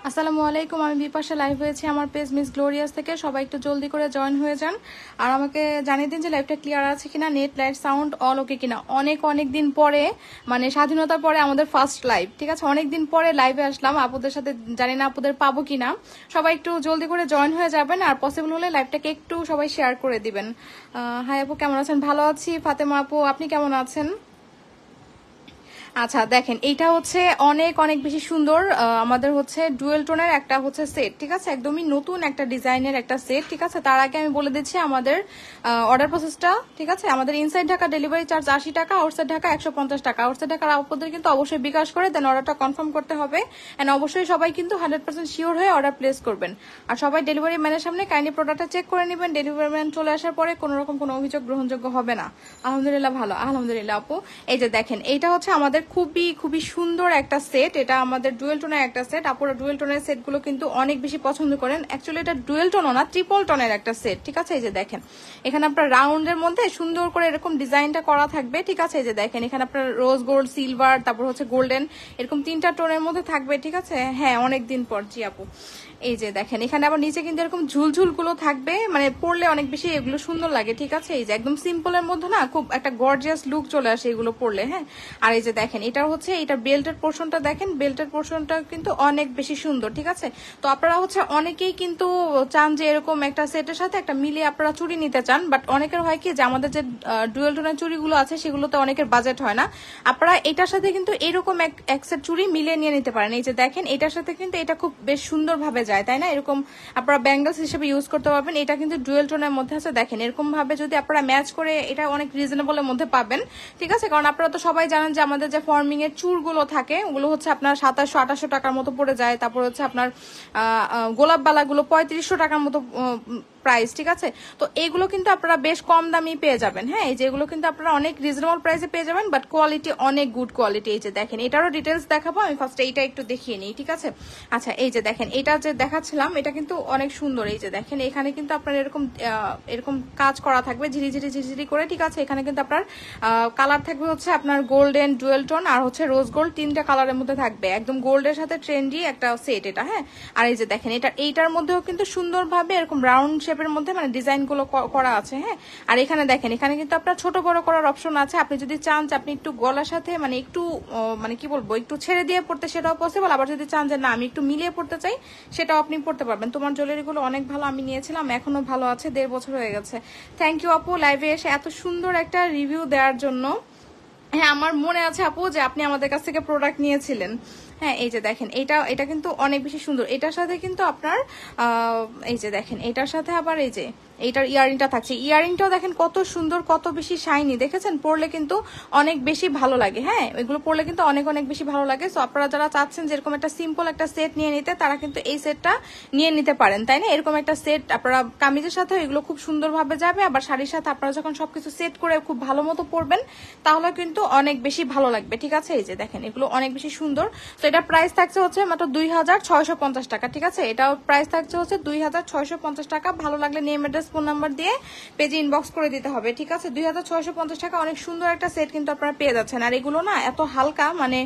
আসসালামু আলাইকুম, আমি বিপাশা লাইভ হয়েছি আমার পেজ মিস গ্লোরিয়াস থেকে। সবাই একটু জলদি করে জয়েন হয়ে যান আর আমাকে জানিয়ে দিন যে লাইভটা ক্লিয়ার আছে কিনা, নেট লাইট সাউন্ড অল ওকে কিনা। অনেক দিন পরে, মানে স্বাধীনতার পরে আমাদের ফার্স্ট লাইভ, ঠিক আছে? অনেক দিন পরে লাইভে আসলাম আপুদের সাথে, জানি না আপুদের পাবো কিনা। সবাই একটু জলদি করে জয়েন হয়ে যাবেন আর পসিবল হলে লাইভটাকে একটু সবাই শেয়ার করে দিবেন। হাই আপু, কেমন আছেন? ভালো আছি। ফাতেমা আপু, আপনি কেমন আছেন? আচ্ছা দেখেন, এইটা হচ্ছে অনেক বেশি সুন্দর। আমাদের হচ্ছে ডুয়েল টোনের একটা হচ্ছে সেট, ঠিক আছে? একদমই নতুন একটা ডিজাইনের একটা সেট, ঠিক আছে? তার আগে আমি বলে দিচ্ছি আমাদের অর্ডার প্রসেসটা, ঠিক আছে? আমাদের ইনসাইড ঢাকা ডেলিভারি চার্জ 80 টাকা, আউটসাইড ঢাকা 150 টাকা। আউটসাইড ঢাকার আপনাদের কিন্তু অবশ্যই বিকাশ করে দেন অর্ডারটা কনফার্ম করতে হবে। এন্ড অবশ্যই সবাই কিন্তু 100% শিওর হয়ে অর্ডার প্লেস করবেন। আর সবাই ডেলিভারি ম্যানের সামনে কাইন্ডলি প্রোডাক্টটা চেক করে নেবেন। ডেলিভারি ম্যান চলে আসার পরে কোনো রকম কোনো অভিযোগ গ্রহণযোগ্য হবে না। আলহামদুলিল্লাহ ভালো, আলহামদুলিল্লাহ আপু। এই যে দেখেন, এইটা হচ্ছে আমাদের খুবই সুন্দর একটা সেট। এটা আমাদের ডুয়েল টোনের একটা সেট। আপুরা ডুয়েল টোনের সেট গুলো কিন্তু অনেক বেশি পছন্দ করেন। অ্যাকচুয়ালি এটা ডুয়েল টোনও না, ট্রিপল টোনের একটা সেট, ঠিক আছে? এই যে দেখেন, এখানে আপনার রাউন্ডের মধ্যে সুন্দর করে এরকম ডিজাইনটা করা থাকবে, ঠিক আছে? এই যে দেখেন, এখানে আপনার রোজ গোল্ড, সিলভার, তারপর হচ্ছে গোল্ডেন, এরকম 3টা টোনের মধ্যে থাকবে, ঠিক আছে? হ্যাঁ, অনেকদিন পর। জি আপু, এই যে দেখেন, এখানে আবার নিচে কিন্তু এরকম ঝুলঝুল গুলো থাকবে, মানে পরলে অনেক বেশি এগুলো সুন্দর লাগে, ঠিক আছে? এই যে একদম সিম্পলের মধ্যে না খুব একটা গর্জিয়াস লুক চলে আসে এগুলো পরলে। হ্যাঁ, আর এই যে দেখেন, এটা হচ্ছে এটা বেল্টের পোর্শনটা দেখেন, বেল্টের পোর্শনটা কিন্তু অনেক বেশি সুন্দর, ঠিক আছে? তো আপনারা হচ্ছে অনেকেই কিন্তু চান যে এরকম একটা সেটের সাথে একটা মিলিয়ে আপনারা চুড়ি নিতে চান, বাট অনেকের হয় কি যে আমাদের যে ডুয়েল টোনের চুড়িগুলো আছে সেগুলোতে অনেকের বাজেট হয় না। আপনারা এটার সাথে কিন্তু এরকম এক সেট চুড়ি মিলিয়ে নিয়ে নিতে পারেন। এই যে দেখেন, এটার সাথে কিন্তু এটা খুব বেশ সুন্দরভাবে যায়, তাই না? এরকম আপনারা ব্যাঙ্গলস হিসেবে ইউজ করতে পারবেন। এটা কিন্তু ডুয়েল টোনের মধ্যে আছে। দেখেন, এরকম ভাবে যদি আপনারা ম্যাচ করে, এটা অনেক রিজনেবলের মধ্যে পাবেন, ঠিক আছে? কারণ আপনারা তো সবাই জানেন যে আমাদের যে ফর্মিং এর চুড়গুলো থাকে ওগুলো হচ্ছে আপনার 2700-2800 টাকার মতো পড়ে যায়। তারপর হচ্ছে আপনার গোলাপ বালাগুলো 3500 টাকার মতো প্রাইস, ঠিক আছে? তো এইগুলো কিন্তু আপনারা বেশ কম দামি পেয়ে যাবেন। হ্যাঁ, এই যেগুলো কিন্তু আপনারা অনেক রিজনেবল প্রাইসে পেয়ে যাবেন, বাট কোয়ালিটি অনেক গুড কোয়ালিটি। এই যে দেখেন, এটারও ডিটেলস দেখাবো আমি। ফার্স্ট এইটা একটু দেখিয়ে নিই, ঠিক আছে? আচ্ছা, এই যে দেখেন, এটা যে দেখাচ্ছিলাম এটা কিন্তু অনেক সুন্দর। এই যে দেখেন, এখানে কিন্তু আপনার এরকম কাজ করা থাকবে ঝিরিঝিরি করে, ঠিক আছে? এখানে কিন্তু আপনার কালার থাকবে হচ্ছে আপনার গোল্ডেন, ডুয়েল টোন আর হচ্ছে রোজ গোল্ড, 3টা কালারের মধ্যে থাকবে। একদম গোল্ডের সাথে ট্রেন্ডি একটা সেট এটা। হ্যাঁ, আর এই যে দেখেন, এইটার মধ্যেও কিন্তু সুন্দরভাবে এরকম রাউন্ড শেপের মধ্যে মানে ডিজাইন গুলো করা আছে। হ্যাঁ, আর এখানে দেখেন, এখানে কিন্তু আপনার ছোট বড় করার অপশন আছে। আপনি যদি চান যে আপনি একটু গলার সাথে মানে একটু মানে কি বলবো, একটু ছেড়ে দিয়ে পড়তে, সেটাও পসিবল। আবার যদি চান যে না আমি একটু মিলিয়ে পড়তে চাই, সেটাও আপনি পড়তে পারবেন। তোমার জুয়েলারি গুলো অনেক ভালো, আমি নিয়েছিলাম, এখনো ভালো আছে, 1.5 বছর হয়ে গেছে। থ্যাংক ইউ আপু, লাইভে এসে এত সুন্দর একটা রিভিউ দেওয়ার জন্য। হ্যাঁ, আমার মনে আছে আপু যে আপনি আমাদের কাছ থেকে প্রোডাক্ট নিয়েছিলেন। হ্যাঁ, এই যে দেখেন, এটা কিন্তু অনেক বেশি সুন্দর। এটার সাথে কিন্তু আপনার এই যে দেখেন, এটার সাথে আবার এই যে এইটার ইয়ারিংটা থাকছে। ইয়ারিংটাও দেখেন কত সুন্দর, কত বেশি শাইনি, দেখেছেন? পরলে কিন্তু অনেক বেশি ভালো লাগে। হ্যাঁ, এগুলো পরলে কিন্তু অনেক বেশি ভালো লাগে। সো আপনারা যারা চাচ্ছেন যে এরকম একটা সিম্পল একটা সেট নিয়ে নিতে, তারা কিন্তু এই সেটটা নিয়ে নিতে পারেন, তাই না? এরকম একটা সেট আপনারা কামিজের সাথে এগুলো খুব সুন্দরভাবে যাবে। আবার শাড়ির সাথে আপনারা যখন সবকিছু সেট করে খুব ভালো মতো পরবেন, তাহলে কিন্তু অনেক বেশি ভালো লাগবে, ঠিক আছে? এই যে দেখেন, এগুলো অনেক বেশি সুন্দর। তো এটা প্রাইস থাকছে হচ্ছে মাত্র 2650 টাকা, ঠিক আছে? এটাও প্রাইস থাকছে হচ্ছে 2650 টাকা। ভালো লাগলে নেম, অ্যাড্রেস, ফোন নাম্বার দিয়ে পেজে ইনবক্স করে দিতে হবে, ঠিক আছে? 2650 টাকা অনেক সুন্দর একটা সেট কিন্তু আপনারা পেয়ে যাচ্ছেন। আর এগুলো না এত হালকা, মানে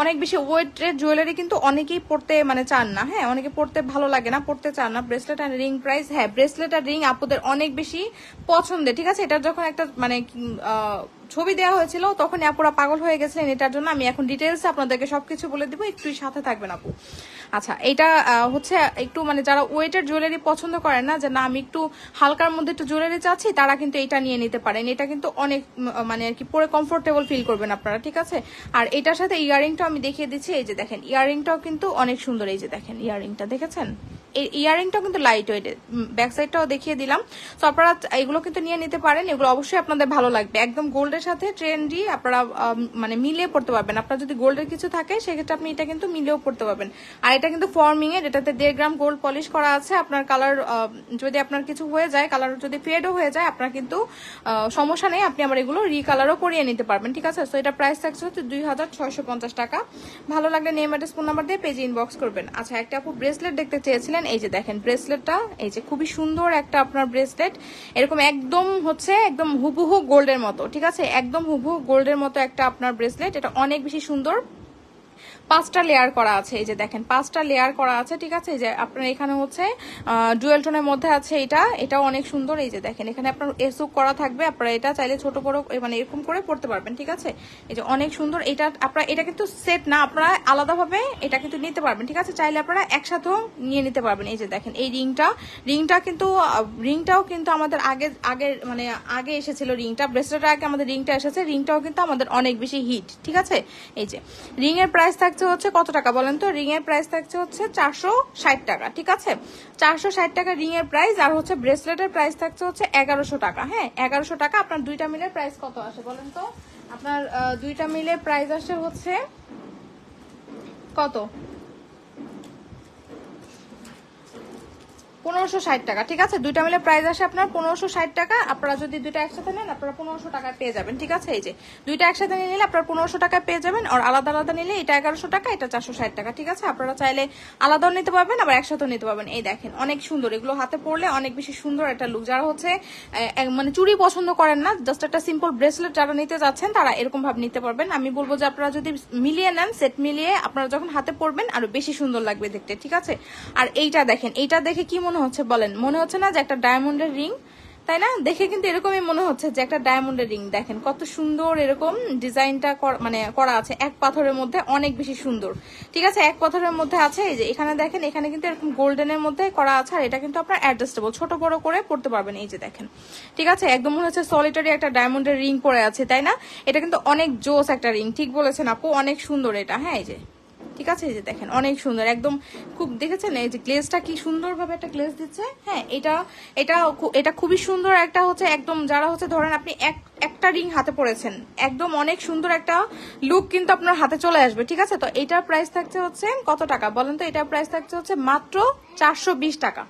অনেক বেশি ওয়েটের জুয়েলারি কিন্তু অনেকেই পড়তে মানে চান না। হ্যাঁ, অনেকে পড়তে ভালো লাগে না, পড়তে চান না। ব্রেসলেট আর রিং প্রাইস, হ্যাঁ ব্রেসলেট আর রিং আপুদের অনেক বেশি পছন্দের, ঠিক আছে? এটার যখন একটা মানে ছবি দেওয়া হয়েছিল তখন আপুরা পাগল হয়ে গেছিলেন এটার জন্য। আমি এখন ডিটেলস আপনাদেরকে সবকিছু বলে দিব, একটু সাথে থাকবেন আপু। আচ্ছা, এটা হচ্ছে একটু মানে যারা ওয়েটের জুয়েলারি পছন্দ করেন না, যে না আমি একটু হালকার মধ্যে একটু জুয়েলারি চাচ্ছি, তারা কিন্তু এটা নিয়ে নিতে পারেন। এটা কিন্তু অনেক মানে আর কি পরে কমফোর্টেবল ফিল করবেন আপনারা, ঠিক আছে? আর এটার সাথে ইয়ারিংটাও আমি দেখিয়ে দিচ্ছি। এই যে দেখেন, ইয়ারিংটাও কিন্তু অনেক সুন্দর। এই যে দেখেন, ইয়ারিংটা দেখেছেন? এই ইয়ারিংটাও কিন্তু লাইট ওয়েট, ব্যাক সাইডটাও দেখিয়ে দিলাম। তো আপনারা এগুলো কিন্তু নিয়ে নিতে পারেন। এগুলো অবশ্যই আপনাদের ভালো লাগবে। একদম গোল্ডের সাথে ট্রেন্ডি আপনারা মানে মিলিয়ে পড়তে পারবেন। আপনার যদি গোল্ডের কিছু থাকে সেক্ষেত্রে আপনি এটা কিন্তু মিলিয়েও পড়তে পারবেন। আর এটা কিন্তু ফর্মিং এর, এটাতে 1.5 গ্রাম গোল্ড পলিশ করা আছে। আপনার কালার যদি আপনার কিছু হয়ে যায়, কালার যদি ফেডও হয়ে যায়, আপনার কিন্তু সমস্যা নেই, আপনি আবার এগুলো রিকালারও করিয়ে নিতে পারবেন, ঠিক আছে? তো এটা প্রাইস থাকছে হচ্ছে 2650 টাকা। ভালো লাগলে নেম, অ্যাড্রেস, ফোন নাম্বার দিয়ে পেজে ইনবক্স করবেন। আচ্ছা, একটা আপু ব্রেসলেট দেখতে চেয়েছিলেন। এই যে দেখেন ব্রেসলেটটা, এই যে খুবই সুন্দর একটা আপনার ব্রেসলেট, এরকম একদম হচ্ছে একদম হুবহু গোল্ডের মতো, ঠিক আছে? একদম হুবহু গোল্ডের মতো একটা আপনার ব্রেসলেট। এটা অনেক বেশি সুন্দর। 5টা লেয়ার করা আছে, এই যে দেখেন 5টা লেয়ার করা আছে, ঠিক আছে। এই যে আপনার এখানে হচ্ছে ডুয়েল টোনের মধ্যে আছে এটাও অনেক সুন্দর। এই যে দেখেন এখানে আপনার এসুক করা থাকবে, আপনারা এটা চাইলে ছোট বড় মানে এরকম করে পড়তে পারবেন, ঠিক আছে। এই যে অনেক সুন্দর এটা, আপনারা এটা কিন্তু সেট না, আপনারা আলাদাভাবে এটা কিন্তু নিতে পারবেন, ঠিক আছে। চাইলে আপনারা একসাথেও নিয়ে নিতে পারবেন। এই যে দেখেন এই রিংটাও কিন্তু আমাদের আগে এসেছিল রিংটা, ব্রেসলেটের আগে আমাদের রিংটা এসেছে, রিংটাও কিন্তু আমাদের অনেক বেশি হিট, ঠিক আছে। এই যে রিং এর প্রাইস থাকছে হচ্ছে কত টাকা বলেন তো? রিং এর প্রাইস থাকছে হচ্ছে 460 টাকা, ঠিক আছে। 460 টাকা রিং এর প্রাইস, আর হচ্ছে ব্রেসলেটের প্রাইস থাকছে হচ্ছে 1100 টাকা। হ্যাঁ 1100 টাকা। আপনার দুইটা মিলে প্রাইস কত আসে বলেন তো? আপনার দুইটা মিলে প্রাইস আসে হচ্ছে কত? 1560 টাকা, ঠিক আছে। দুইটা মিলে প্রাইস আসে আপনার 1560 টাকা। আপনারা যদি দুইটা একসাথে নেন আপনারা 1500 টাকায় পেয়ে যাবেন, ঠিক আছে। এই যে দুইটা একসাথে নিলে আপনারা 1500 টাকায় পেয়ে যাবেন, আর আলাদা আলাদা নিলে এটা 1100 টাকা, এটা 460 টাকা, ঠিক আছে। আপনারা চাইলে আলাদাও নিতে পারবেন আবার একসাথেও নিতে পারবেন। এই দেখেন অনেক সুন্দর, এগুলো হাতে পরলে অনেক বেশি সুন্দর একটা লুক। যারা হচ্ছে মানে চুড়ি পছন্দ করেন না, জাস্ট একটা সিম্পল ব্রেসলেট যারা নিতে যাচ্ছেন তারা এরকম ভাবে নিতে পারবেন। আমি বলবো যে আপনারা যদি মিলিয়ে নেন, সেট মিলিয়ে আপনারা যখন হাতে পরবেন আরো বেশি সুন্দর লাগবে দেখতে, ঠিক আছে। আর এইটা দেখেন, এইটা দেখে কি মনে হচ্ছে বলেন? মনে হচ্ছে না যে একটা ডায়মন্ডের রিং, তাই না? দেখে কিন্তু এরকমই মনে হচ্ছে যে একটা ডায়মন্ডের রিং। দেখেন কত সুন্দর এরকম ডিজাইনটা মানে করা আছে, এক পাথরের মধ্যে অনেক বেশি সুন্দর, ঠিক আছে। এক পাথরের মধ্যে আছে। এই যে এখানে দেখেন, এখানে কিন্তু এরকম গোল্ডেনের মধ্যে করা আছে, আর এটা কিন্তু আপনার অ্যাডজাস্টেবল, ছোট বড় করে পড়তে পারবেন। এই যে দেখেন, ঠিক আছে। একদম মনে হচ্ছে সলিটারি একটা ডায়মন্ডের রিং পরে আছে, তাই না? এটা কিন্তু অনেক জোস একটা রিং, ঠিক বলেছেন আপু, অনেক সুন্দর এটা। হ্যাঁ এই যে ঠিক আছে, এই যে দেখেন অনেক সুন্দর একদম, খুব দেখেছেন এই যে গ্লেজটা কি সুন্দর ভাবে একটা গ্লেজ দিচ্ছে। হ্যাঁ এটা খুবই সুন্দর একটা হচ্ছে, একদম যারা হচ্ছে ধরেন আপনি একটা রিং হাতে পড়েছেন, একদম অনেক সুন্দর একটা লুক কিন্তু আপনার হাতে চলে আসবে, ঠিক আছে। তো এটার প্রাইস থাকছে হচ্ছে কত টাকা বলেন তো? এটার প্রাইস থাকছে হচ্ছে মাত্র 420 টাকা।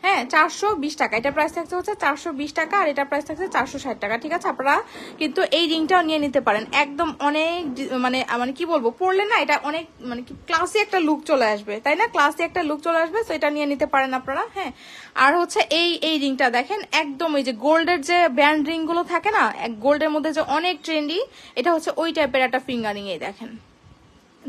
হ্যাঁ 420 টাকা, এটা প্রাইস থাকছে হচ্ছে 420 টাকা, আর এটা প্রাইস থাকছে 460 টাকা, ঠিক আছে। আপনারা কিন্তু এই রিংটাও নিয়ে নিতে পারেন, একদম অনেক মানে কি বলবো, পরলে না এটা অনেক মানে ক্লাসি একটা লুক চলে আসবে, তাই না? ক্লাসি একটা লুক চলে আসবে, তো এটা নিয়ে নিতে পারেন আপনারা। হ্যাঁ আর হচ্ছে এই রিংটা দেখেন, একদম ওই যে গোল্ডের যে ব্যান্ড রিং গুলো থাকে না, গোল্ডের মধ্যে যে অনেক ট্রেন্ডি, এটা হচ্ছে ওই টাইপের একটা ফিঙ্গারিং। এই দেখেন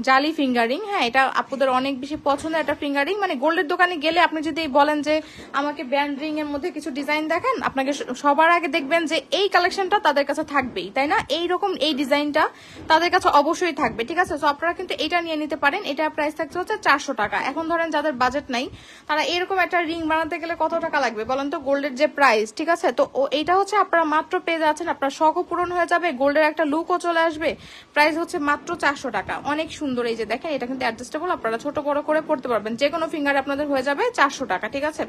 জালি ফিঙ্গারিং। হ্যাঁ এটা আপনাদের অনেক বেশি পছন্দের একটা ফিঙ্গারিং। মানে গোল্ডের দোকানে গেলে আপনি যদি বলেন যে আমাকে ব্যান্ড রিং এর মধ্যে কিছু ডিজাইন দেখেন, আপনাকে সবার আগে দেখবেন যে এই কালেকশনটা তাদের কাছে থাকবেই, তাই না? এইরকম এই ডিজাইনটা তাদের কাছে অবশ্যই থাকবে, ঠিক আছে। তো আপনারা কিন্তু এটা নিয়ে নিতে পারেন। এটার প্রাইস থাকছে হচ্ছে 400 টাকা। এখন ধরেন যাদের বাজেট নাই, তারা এরকম একটা রিং বানাতে গেলে কত টাকা লাগবে বলেন তো? গোল্ডের যে প্রাইস, ঠিক আছে। তো এইটা হচ্ছে আপনারা মাত্র পেয়ে যাচ্ছেন, আপনার শখও পূরণ হয়ে যাবে, গোল্ডের একটা লুকও চলে আসবে। প্রাইস হচ্ছে মাত্র 400 টাকা। অনেক সুন্দর। এই যে দেখেন এটা কিন্তু অ্যাডজাস্টেবল, আপনারা ছোট বড় করে পড়তে পারবেন, যে কোনো ফিঙ্গারে আপনাদের হয়ে যাবে 400 টাকা, ঠিক আছে।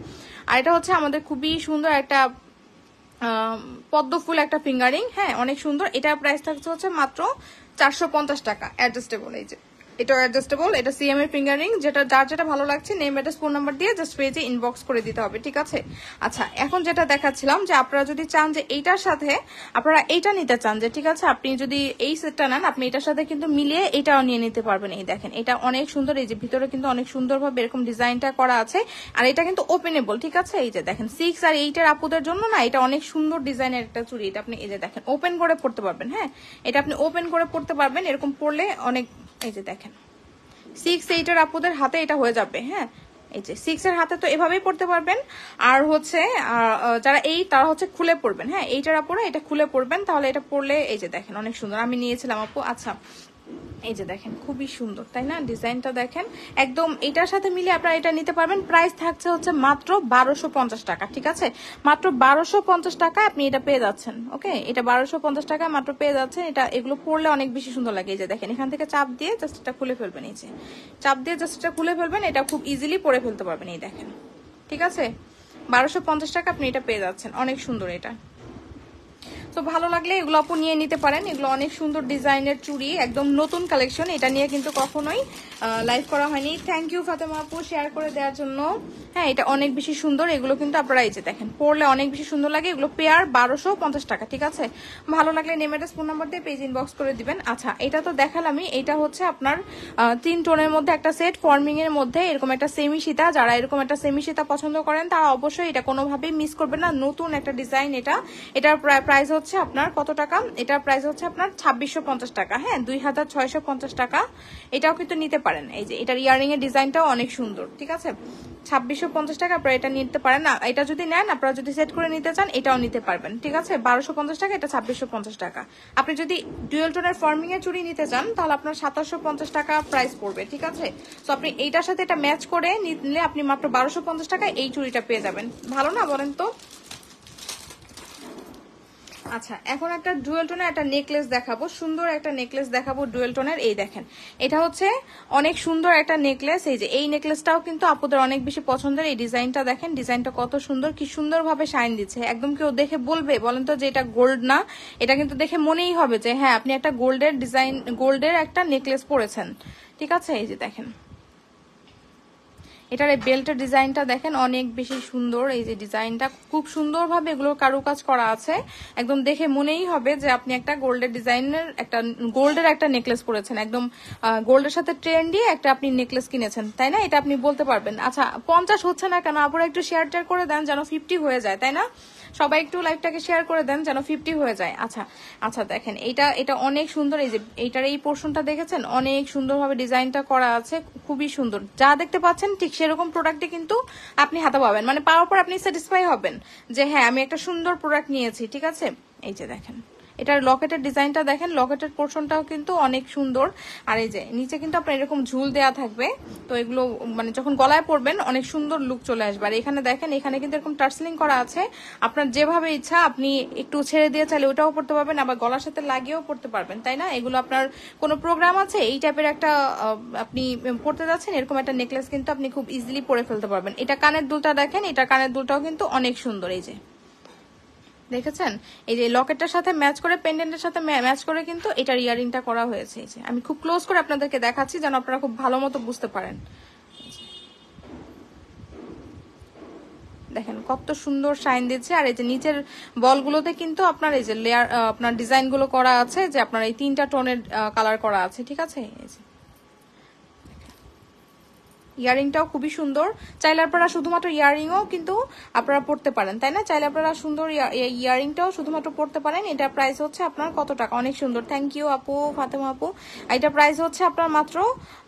আর এটা হচ্ছে আমাদের খুবই সুন্দর একটা পদ্ম ফুল একটা ফিঙ্গারিং। হ্যাঁ অনেক সুন্দর। এটার প্রাইস থাকছে হচ্ছে মাত্র 450 টাকা, অ্যাডজাস্টেবল। এই যে এটা অ্যাডজাস্টেবল, এটা সিএম এর ফিঙ্গারিং। যার যেটা ভালো লাগছে নেম অ্যাড্রেস ফোন নাম্বার দিয়ে জাস্ট পেজে ইনবক্স করে দিতে হবে, ঠিক আছে। আচ্ছা এখন যেটা দেখাচ্ছিলাম যে আপনারা যদি চান যে এইটার সাথে আপনারা এইটা নিতে চান, যে ঠিক আছে আপনি যদি এই সেটটা নেন, আপনি এটার সাথে কিন্তু মিলিয়ে এটাও নিয়ে নিতে পারবেন। এই দেখেন এটা অনেক সুন্দর। এই যে ভিতরে কিন্তু অনেক সুন্দরভাবে এরকম ডিজাইনটা করা আছে, আর এটা কিন্তু ওপেনেবল, ঠিক আছে। এই যে দেখেন 6 আর 8 এর আপুদের জন্য না এটা অনেক সুন্দর ডিজাইনের একটা চুড়ি। এটা আপনি এই যে দেখেন ওপেন করে পড়তে পারবেন। হ্যাঁ এটা আপনি ওপেন করে পড়তে পারবেন, এরকম পড়লে অনেক। এই যে দেখেন 6, 8 এর আপুদের হাতে এটা হয়ে যাবে। হ্যাঁ এই যে 6 এর হাতে তো এভাবেই পড়তে পারবেন, আর হচ্ছে যারা তারা হচ্ছে খুলে পড়বেন। হ্যাঁ 8 এর আপুরা এটা খুলে পড়বেন, তাহলে এটা পড়লে এই যে দেখেন অনেক সুন্দর। আমি নিয়েছিলাম আপু। আচ্ছা এই যে দেখেন খুবই সুন্দর, তাই না? ডিজাইনটা দেখেন একদম এটার সাথে মিলে আপনারা এটা নিতে পারবেন। প্রাইস থাকছে হচ্ছে মাত্র 1250 টাকা, ঠিক আছে। মাত্র 1250 টাকা আপনি এটা পেয়ে যাচ্ছেন। ওকে এটা 1250 টাকা মাত্র পেয়ে যাচ্ছেন। এটা এগুলো পরলে অনেক বেশি সুন্দর লাগে। এই যে দেখেন এখান থেকে চাপ দিয়ে জাস্ট এটা খুলে ফেলবেন। এই যে চাপ দিয়ে জাস্ট এটা খুলে ফেলবেন, এটা খুব ইজিলি পরে ফেলতে পারবেন। এই দেখেন ঠিক আছে 1250 টাকা আপনি এটা পেয়ে যাচ্ছেন। অনেক সুন্দর এটা। তো ভালো লাগলে এগুলো আপু নিয়ে নিতে পারেন। এগুলো অনেক সুন্দর ডিজাইনের চুড়ি, একদম নতুন কালেকশন। এটা নিয়ে কিন্তু কখনোই লাইভ করা হয়নি। থ্যাংক ইউ ফাতেমা আপু শেয়ার করে দেওয়ার জন্য। হ্যাঁ এটা অনেক বেশি সুন্দর। এগুলো কিন্তু আপনারা এই যে দেখেন পরলে অনেক বেশি সুন্দর লাগে। এগুলো পেয়ার 1250 টাকা, ঠিক আছে। ভালো লাগলে নেম অ্যাড্রেস ফোন নাম্বার দিয়ে পেজ ইনবক্স করে দিবেন। আচ্ছা এটা তো দেখালামই। এটা হচ্ছে আপনার 3 টোনের মধ্যে একটা সেট, ফর্মিং এর মধ্যে এরকম একটা সেমি সীতা। যারা এরকম একটা সেমি সীতা পছন্দ করেন তারা অবশ্যই এটা কোনোভাবেই মিস করবেন না। নতুন একটা ডিজাইন এটা। এটার প্রাইস হচ্ছে হচ্ছে আপনার কত টাকা, এটার প্রাইস হচ্ছে আপনার 2650 টাকা। হ্যাঁ, 2650 টাকা। এটাও কিন্তু নিতে পারেন। এই যে এটার ইয়ারিং এর ডিজাইনটাও অনেক সুন্দর, ঠিক আছে। 2650 টাকা আপনারা এটা নিতে পারেন না। এটা যদি নেন, আপনারা যদি সেট করে নিতে চান এটাও নিতে পারবেন, ঠিক আছে। 1250 টাকা, এটা 2650 টাকা। আপনি যদি ডুয়েল টোনের ফর্মিং এর চুড়ি নিতে চান তাহলে আপনার 2750 টাকা প্রাইস পড়বে, ঠিক আছে। তো আপনি এইটার সাথে এটা ম্যাচ করে নিলে আপনি মাত্র 1250 টাকায় এই চুড়িটা পেয়ে যাবেন। ভালো না বলেন তো? আচ্ছা, এখন একটা ডুয়েল টোনের একটা নেকলেস দেখাবো, সুন্দর একটা নেকলেস দেখাবো ডুয়েল টোনের। এই দেখেন, এটা হচ্ছে অনেক সুন্দর একটা নেকলেস। এই যে এই নেকলেসটাও কিন্তু আপুদের অনেক বেশি পছন্দের। এই ডিজাইনটা দেখেন, ডিজাইনটা কত সুন্দর, কি সুন্দরভাবে শাইন দিচ্ছে। একদম কেউ দেখে বলবে বলেন তো যে এটা গোল্ড না? এটা কিন্তু দেখে মনেই হবে যে হ্যাঁ আপনি একটা গোল্ডের ডিজাইন, গোল্ডের একটা নেকলেস পরেছেন, ঠিক আছে। এই যে দেখেন, এটার এই বেল্টের ডিজাইনটা দেখেন অনেক বেশি সুন্দর। এই যে ডিজাইনটা খুব সুন্দরভাবে এগুলোর কারুকাজ করা আছে, একদম দেখে মনেই হবে যে আপনি একটা গোল্ডের ডিজাইনের একটা গোল্ডের একটা নেকলেস পরেছেন, একদম গোল্ডের সাথে ট্রেন দিয়ে একটা আপনি নেকলেস কিনেছেন, তাই না? এটা আপনি বলতে পারবেন। আচ্ছা, 50 হচ্ছে না কেন? আপনারা একটু শেয়ার টেয়ার করে দেন যেন 50 হয়ে যায়, তাই না? সবাই একটু লাইভটাকে শেয়ার করে দেন যেন 50 হয়ে যায়। আচ্ছা আচ্ছা, দেখেন এটা অনেক সুন্দর। এই যে এইটার এই পোর্শনটা দেখেছেন, অনেক সুন্দরভাবে ডিজাইনটা করা আছে, খুবই সুন্দর। যা দেখতে পাচ্ছেন ঠিক সেরকম প্রোডাক্টে কিন্তু আপনি হাতে পাবেন, মানে পাওয়ার পর আপনি স্যাটিসফাই হবেন যে হ্যাঁ আমি একটা সুন্দর প্রোডাক্ট নিয়েছি, ঠিক আছে। এই যে দেখেন, এটার লকেটের ডিজাইনটা দেখেন, লকেটের পোর্শনটাও কিন্তু অনেক সুন্দর। আর এই যে নিচে কিন্তু আপনার এরকম ঝুল দেয়া থাকবে, তো এগুলো মানে যখন গলায় পরবেন অনেক সুন্দর লুক চলে আসবে। আর এখানে দেখেন, এখানে কিন্তু এরকম টার্সেলিং করা আছে, আপনার যেভাবে ইচ্ছা আপনি একটু ছেড়ে দিয়ে চাইলে ওটাও পরতে পারবেন, আবার গলার সাথে লাগিয়েও পরতে পারবেন, তাই না? এগুলো আপনার কোনো প্রোগ্রাম আছে, এই টাইপের একটা আপনি পরতে যাচ্ছেন, এরকম একটা নেকলেস কিন্তু আপনি খুব ইজিলি পরে ফেলতে পারবেন। এটা কানের দুলটা দেখেন, এটা কানের দুলটাও কিন্তু অনেক সুন্দর। এই যে দেখেছেন, এই যে লকেটটার সাথে ম্যাচ করে, পেন্ডেন্টের সাথে ম্যাচ করে কিন্তু এটার ইয়ারিংটা করা হয়েছে। এই যে আমি খুব ক্লোজ করে আপনাদেরকে দেখাচ্ছি যেন আপনারা খুব ভালো মতো বুঝতে পারেন। দেখেন কত সুন্দর শাইন দিচ্ছে। আর এই যে নিচের বলগুলোতে কিন্তু আপনার এই যে লেয়ার আপনার ডিজাইন গুলো করা আছে, যে আপনার এই 3টা টোনের কালার করা আছে, ঠিক আছে। এই যে ইয়ারিংটাও খুবই সুন্দর। চাইলে আপনারা শুধুমাত্র ইয়ারিংও কিন্তু আপনারা পড়তে পারেন, তাই না? চাইলে আপনারা সুন্দর ইয়ারিংটাও শুধুমাত্র পড়তে পারেন। এটা প্রাইস হচ্ছে আপনার কত টাকা? অনেক সুন্দর, থ্যাংক ইউ আপু, ফাতেমা আপু। এটা প্রাইস হচ্ছে আপনার মাত্র,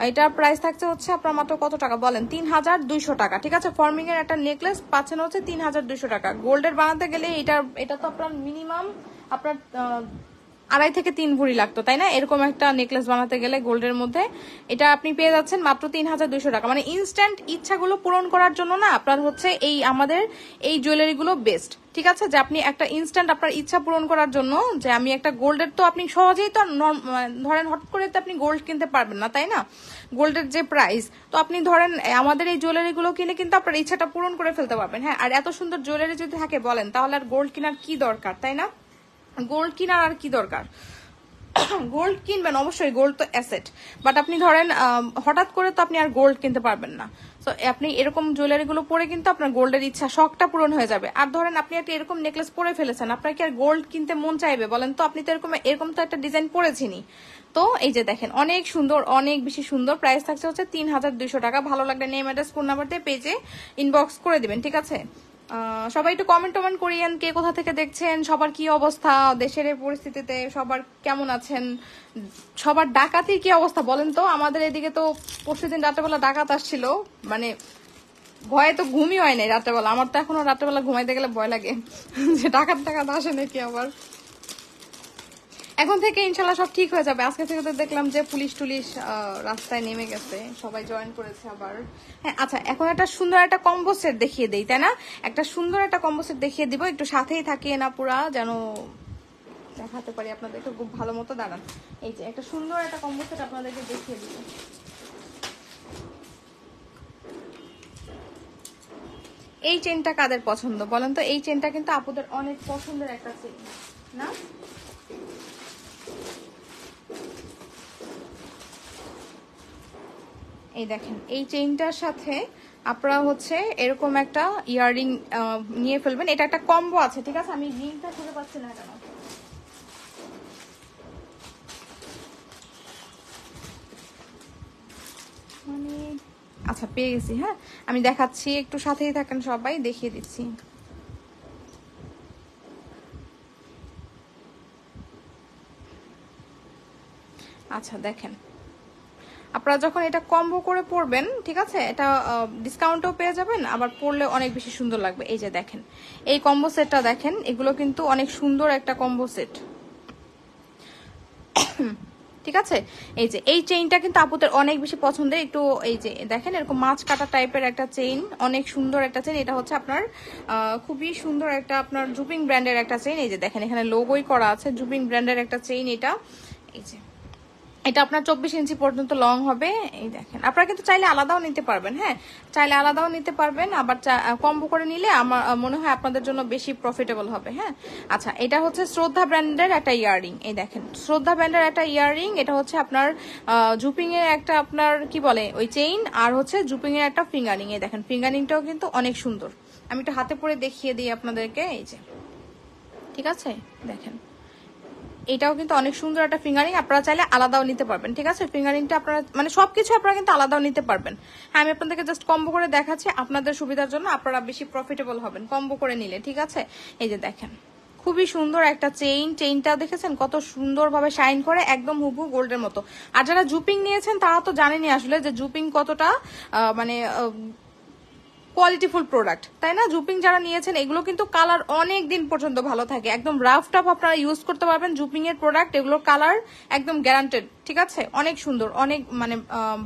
এটা প্রাইস থাকছে হচ্ছে আপনার মাত্র কত টাকা বলেন? 3200 টাকা, ঠিক আছে। ফর্মিং এর একটা নেকলেস পাচ্ছেন হচ্ছে 3200 টাকা। গোল্ডের বানাতে গেলে এটা তো আপনার মিনিমাম আপনার 2.5 থেকে 3 ভরি লাগতো, তাই না? এরকম একটা নেকলেস বানাতে গেলে গোল্ডের মধ্যে এটা আপনি পেয়ে যাচ্ছেন মাত্র 3200 টাকা। মানে ইনস্ট্যান্ট ইচ্ছাগুলো পূরণ করার জন্য না আপনার হচ্ছে এই আমাদের এই জুয়েলারি গুলো বেস্ট, ঠিক আছে। যে আপনি একটা ইনস্ট্যান্ট আপনার ইচ্ছা পূরণ করার জন্য, যে আমি একটা গোল্ডের, তো আপনি সহজেই তো ধরেন হট করে তো আপনি গোল্ড কিনতে পারবেন না, তাই না? গোল্ডের যে প্রাইস, তো আপনি ধরেন আমাদের এই জুয়েলারি গুলো কিনে কিন্তু আপনার ইচ্ছাটা পূরণ করে ফেলতে পারবেন। হ্যাঁ, আর এত সুন্দর জুয়েলারি যদি থাকে বলেন তাহলে আর গোল্ড কেনার কি দরকার, তাই না? গোল্ড কেনার আর কি দরকার? গোল্ড কিনবেন অবশ্যই, গোল্ড তো অ্যাসেট, বাট আপনি ধরেন হঠাৎ করে তো আপনি আর গোল্ড কিনতে পারবেন না। তো আপনি এরকম জুয়েলারি গুলো পরে কিন্তু আপনার গোল্ডের ইচ্ছা, শখটা পূরণ হয়ে যাবে। আর ধরেন আপনি একটা এরকম নেকলেস পরে ফেলেছেন, আপনার কি আর গোল্ড কিনতে মন চাইবে বলেন তো? আপনি তো এরকম তো একটা ডিজাইন পরেছিনি। তো এই যে দেখেন অনেক সুন্দর, অনেক বেশি সুন্দর। প্রাইস থাকছে হচ্ছে 3200 টাকা। ভালো লাগলে নেম অ্যাড্রেস ফোন নাম্বার দিয়ে পেজে ইনবক্স করে দিবেন, ঠিক আছে। সবাই একটু কমেন্ট করিয়েন কে কোথা থেকে দেখছেন, সবার কি অবস্থা দেশের এই পরিস্থিতিতে, সবার কেমন আছেন, সবার ডাকাতির কি অবস্থা বলেন তো? আমাদের এদিকে তো পরশুদিন রাত্রেবেলা ডাকাত আসছিল, মানে ভয়ে তো ঘুমই হয় নাই রাত্রেবেলা। আমার তো এখনো রাত্রেবেলা ঘুমাইতে গেলে ভয় লাগে যে ডাকাত আসে নাকি আবার। এখন থেকে ইনশাল্লাহ সব ঠিক হয়ে যাবে। আজকে থেকে তো দেখলাম যে পুলিশ টুলিশ রাস্তায় নেমে গেছে, সবাই জয়েন করেছে আবার। হ্যাঁ আচ্ছা, এখন একটা সুন্দর একটা কম্বো সেট দেখিয়ে দেই, তাই না? একটা সুন্দর একটা কম্বো সেট দেখিয়ে দিব, একটু সাথেই থাকিয়ে না পুরা, যেন দেখাতে পারি আপনাদেরকে খুব ভালো মতো। দাঁড়ান, এই যে একটা সুন্দর একটা কম্বো সেট আপনাদেরকে দেখিয়ে দিব। এই চেনটা কাদের পছন্দ বলেন তো? এই চেনটা কিন্তু আপুদের অনেক পছন্দের একটা চেন, না? এই দেখেন, এই চেইনটার সাথে আপনারা হচ্ছে এরকম একটা ইয়াররিং নিয়ে ফেলবেন। এটা একটা কম্বো আছে, ঠিক আছে। আমি রিংটা খুঁজে পাচ্ছি না কেন, মানে আচ্ছা পেয়ে গেছি। হ্যাঁ, আমি দেখাচ্ছি, একটু সাথেই থাকেন, সবাই দেখিয়ে দিচ্ছি। আচ্ছা দেখেন, আপনারা যখন এটা কম্বো করে পরবেন, ঠিক আছে, এটা ডিসকাউন্টও পেয়ে যাবেন, আবার পরলে অনেক বেশি সুন্দর লাগবে। এই যে দেখেন এই কম্বো সেটটা দেখেন, এগুলো কিন্তু অনেক সুন্দর একটা কম্বো সেট, ঠিক আছে। এই যে এই চেইনটা কিন্তু আপুদের অনেক বেশি পছন্দের, একটু এই যে দেখেন এরকম মাছ কাটা টাইপের একটা চেইন, অনেক সুন্দর একটা চেইন। এটা হচ্ছে আপনার খুবই সুন্দর একটা আপনার জুপিং ব্র্যান্ডের একটা চেইন। এই যে দেখেন এখানে লোগোই করা আছে, জুপিং ব্র্যান্ডের একটা চেইন এটা। এই যে এটা আপনার 24 ইঞ্চি পর্যন্ত লং হবে। এই দেখেন, আপনারা কিন্তু চাইলে আলাদাও নিতে পারবেন, হ্যাঁ চাইলে আলাদাও নিতে পারবেন, আবার কম্বো করে নিলে আমার মনে হয় আপনাদের জন্য বেশি প্রফিটেবল হবে। হ্যাঁ আচ্ছা, এটা হচ্ছে শ্রদ্ধা ব্র্যান্ডের একটা ইয়াররিং। এই দেখেন শ্রদ্ধা ব্র্যান্ডের একটা ইয়াররিং, এটা হচ্ছে আপনার জুপিং এর একটা আপনার কি বলে ওই চেইন, আর হচ্ছে জুপিং এর একটা ফিঙ্গারিং। এই দেখেন ফিঙ্গারিংটাও কিন্তু অনেক সুন্দর, আমি একটু হাতে পরে দেখিয়ে দিই আপনাদেরকে। এই যে ঠিক আছে দেখেন, এটাও কিন্তু অনেক সুন্দর একটা ফিঙ্গারিং, আপনারা চাইলে আলাদাও নিতে পারবেন, ঠিক আছে। ফিঙ্গারিংটা আপনারা মানে সবকিছু আপনারা কিন্তু আলাদাও নিতে পারবেন। হ্যাঁ আমি আপনাদেরকে জাস্ট কম্বো করে দেখাচ্ছি আপনাদের সুবিধার জন্য, আপনারা বেশি প্রফিটেবল হবেন কম্বো করে নিলে, ঠিক আছে। এই যে দেখেন খুবই সুন্দর একটা চেইন, চেইনটা দেখেছেন কত সুন্দরভাবে শাইন করে, একদম হুবহু গোল্ডের মতো। আর যারা জুপিং নিয়েছেন তারা তো জানেনই আসলে যে জুপিং কতটা মানে কোয়ালিটিফুল প্রোডাক্ট, তাই না। জুপিং যারা নিয়েছেন এগুলো কিন্তু কালার অনেক দিন পর্যন্ত ভালো থাকে, একদম রাফ টাফ আপনারা ইউজ করতে পারবেন জুপিং এর প্রোডাক্ট, এগুলোর কালার একদম গ্যারান্টেড, ঠিক আছে। অনেক সুন্দর, অনেক মানে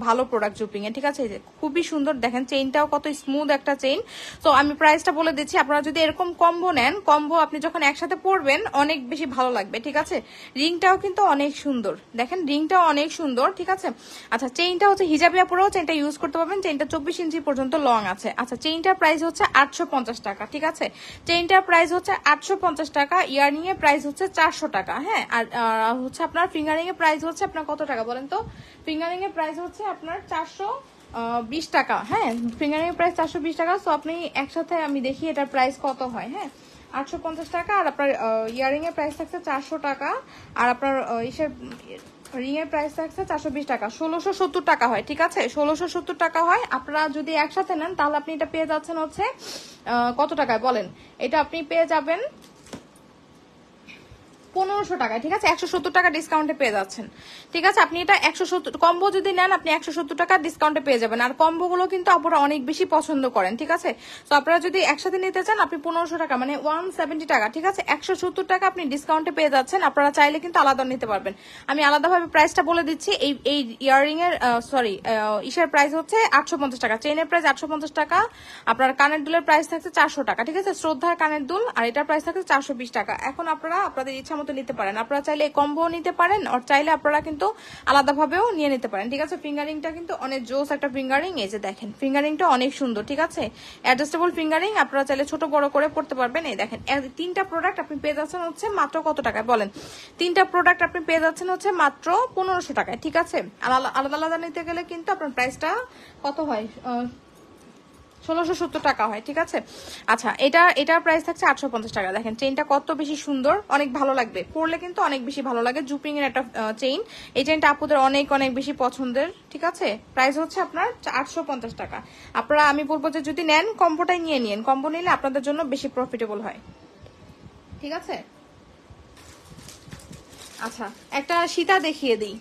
ভালো প্রোডাক্ট জুপিং এর, ঠিক আছে। খুবই সুন্দর দেখেন, চেইনটাও কত স্মুথ একটা চেইন। তো আমি প্রাইসটা বলে দিচ্ছি, আপনারা যদি এরকম কম্বো নেন, কম্বো আপনি যখন একসাথে পরবেন অনেক বেশি ভালো লাগবে, ঠিক আছে। রিংটাও কিন্তু অনেক সুন্দর, দেখেন রিংটাও অনেক সুন্দর, ঠিক আছে। আচ্ছা চেইনটা হচ্ছে হিজাবিয়া পরেও চেইনটা ইউজ করতে পারবেন, চেইনটা 24 ইঞ্চি পর্যন্ত লং আছে। আচ্ছা চেইনটার প্রাইস হচ্ছে 850 টাকা, ঠিক আছে। চেইনটার প্রাইস হচ্ছে 850 টাকা, ইয়াররিং এর প্রাইস হচ্ছে 400 টাকা, হ্যাঁ। আর হচ্ছে আপনার ফিঙ্গারিং এর প্রাইস হচ্ছে আপনার কত টাকা বলেন তো। ফিঙ্গারিং এর প্রাইস হচ্ছে আপনার 420 টাকা, হ্যাঁ ফিঙ্গারিং এর প্রাইস 420 টাকা। সো আপনি একসাথে আমি দেখি এটার প্রাইস কত হয়। হ্যাঁ 850 টাকা, আর আপনার ইয়াররিং এর প্রাইস থাকছে 400 টাকা, আর আপনার ইসের রিং এর প্রাইস থাকছে 420 টাকা, 1670 টাকা হয়, ঠিক আছে। 1670 টাকা হয়। আপনারা যদি একসাথে নেন তাহলে আপনি এটা পেয়ে যাচ্ছেন হচ্ছে কত টাকায় বলেন, এটা আপনি পেয়ে যাবেন 1500 টাকায়, ঠিক আছে। 170 টাকা ডিসকাউন্টে পেয়ে যাচ্ছেন, ঠিক আছে। আপনি এটা 170 কম্বো যদি নেন আপনি 170 টাকা ডিসকাউন্টে পেয়ে যাবেন। আর কম্বো গুলো কিন্তু আপনারা অনেক বেশি পছন্দ করেন, ঠিক আছে। তো আপনারা যদি একসাথে নিতে চান আপনি 1500 টাকা মানে 170 টাকা, ঠিক আছে। 170 টাকা আপনি ডিসকাউন্টে পেয়ে যাচ্ছেন। আপনারা চাইলে কিন্তু আলাদা নিতে পারবেন। আমি আলাদাভাবে প্রাইসটা বলে দিচ্ছি। এই ইয়াররিং এর সরি ইসের প্রাইস হচ্ছে 850 টাকা, চেইনের প্রাইস 850 টাকা, আপনার কানের দুলের প্রাইস থাকছে 400 টাকা, ঠিক আছে। শ্রদ্ধার কানের দুল আর এটার প্রাইস থাকছে 420 টাকা। এখন আপনারা আপনাদের ইচ্ছা মতো নিতে পারেন, আপনারা চাইলে কম্বো নিতে পারেন, আর চাইলে আপনারা কিন্তু আলাদাভাবেও নিয়ে নিতে পারেন, ঠিক আছে। ফিঙ্গারিংটা কিন্তু অনেক জোস একটা ফিঙ্গারিং, এই যে দেখেন ফিঙ্গারিংটা অনেক সুন্দর, ঠিক আছে। অ্যাডজাস্টেবল ফিঙ্গারিং, আপনারা চাইলে ছোট বড় করে পড়তে পারবেন। এই দেখেন তিনটা প্রোডাক্ট আপনি পেয়ে যাচ্ছেন হচ্ছে মাত্র কত টাকায় বলেন। তিনটা প্রোডাক্ট আপনি পেয়ে যাচ্ছেন হচ্ছে মাত্র 1500 টাকায়, ঠিক আছে। আলাদা আলাদা নিতে গেলে কিন্তু আপনার প্রাইসটা কত হয় 1670 টাকা হয়, ঠিক আছে। আচ্ছা এটার প্রাইস থাকছে 850 টাকা। দেখেন চেইনটা কত বেশি সুন্দর, অনেক ভালো লাগবে পরলে, কিন্তু অনেক বেশি ভালো লাগে। জুপিং এর একটা চেইন, এই চেইনটা আপুদের অনেক অনেক বেশি পছন্দের, ঠিক আছে। প্রাইস হচ্ছে আপনার 850 টাকা। আপনারা আমি বলবো যে যদি নেন কম্বোটাই নিয়ে নিন, কম্বো নিলে আপনাদের জন্য বেশি প্রফিটেবল হয়, ঠিক আছে। আচ্ছা একটা সীতা দেখিয়ে দিই,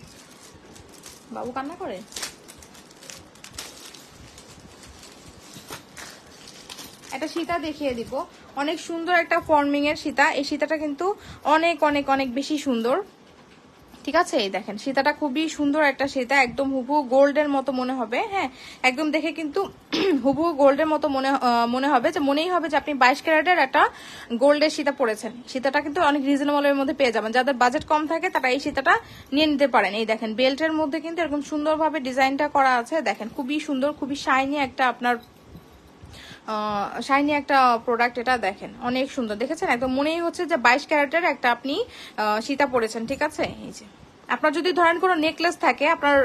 বাবু কান্না করে। একটা সীতা দেখিয়ে দিব, অনেক সুন্দর একটা ফর্মিং এর সীতা। এই সীতাটা কিন্তু অনেক অনেক অনেক বেশি সুন্দর, ঠিক আছে। এই দেখেন সীতাটা খুবই সুন্দর একটা সীতা, একদম হুবহু গোল্ডের মতো মনে হবে। হ্যাঁ একদম দেখে কিন্তু হুবহু গোল্ডের মতো মনে হবে, যে মনেই হবে যে আপনি 22 ক্যারেটের একটা গোল্ডের সীতা পরেছেন। সীতাটা কিন্তু অনেক রিজনেবলের মধ্যে পেয়ে যাবেন, যাদের বাজেট কম থাকে তারা এই সীতাটা নিয়ে নিতে পারেন। এই দেখেন বেল্টের মধ্যে কিন্তু এরকম সুন্দরভাবে ডিজাইনটা করা আছে, দেখেন খুবই সুন্দর, খুবই শাইনি একটা আপনার শাইনি একটা প্রোডাক্ট। এটা দেখেন অনেক সুন্দর, দেখেছেন একদম মনেই হচ্ছে যে 22 ক্যারেটের একটা আপনি সীতা পরেছেন, ঠিক আছে। এই যে আপনার যদি ধরেন কোনো নেকলেস থাকে, আপনার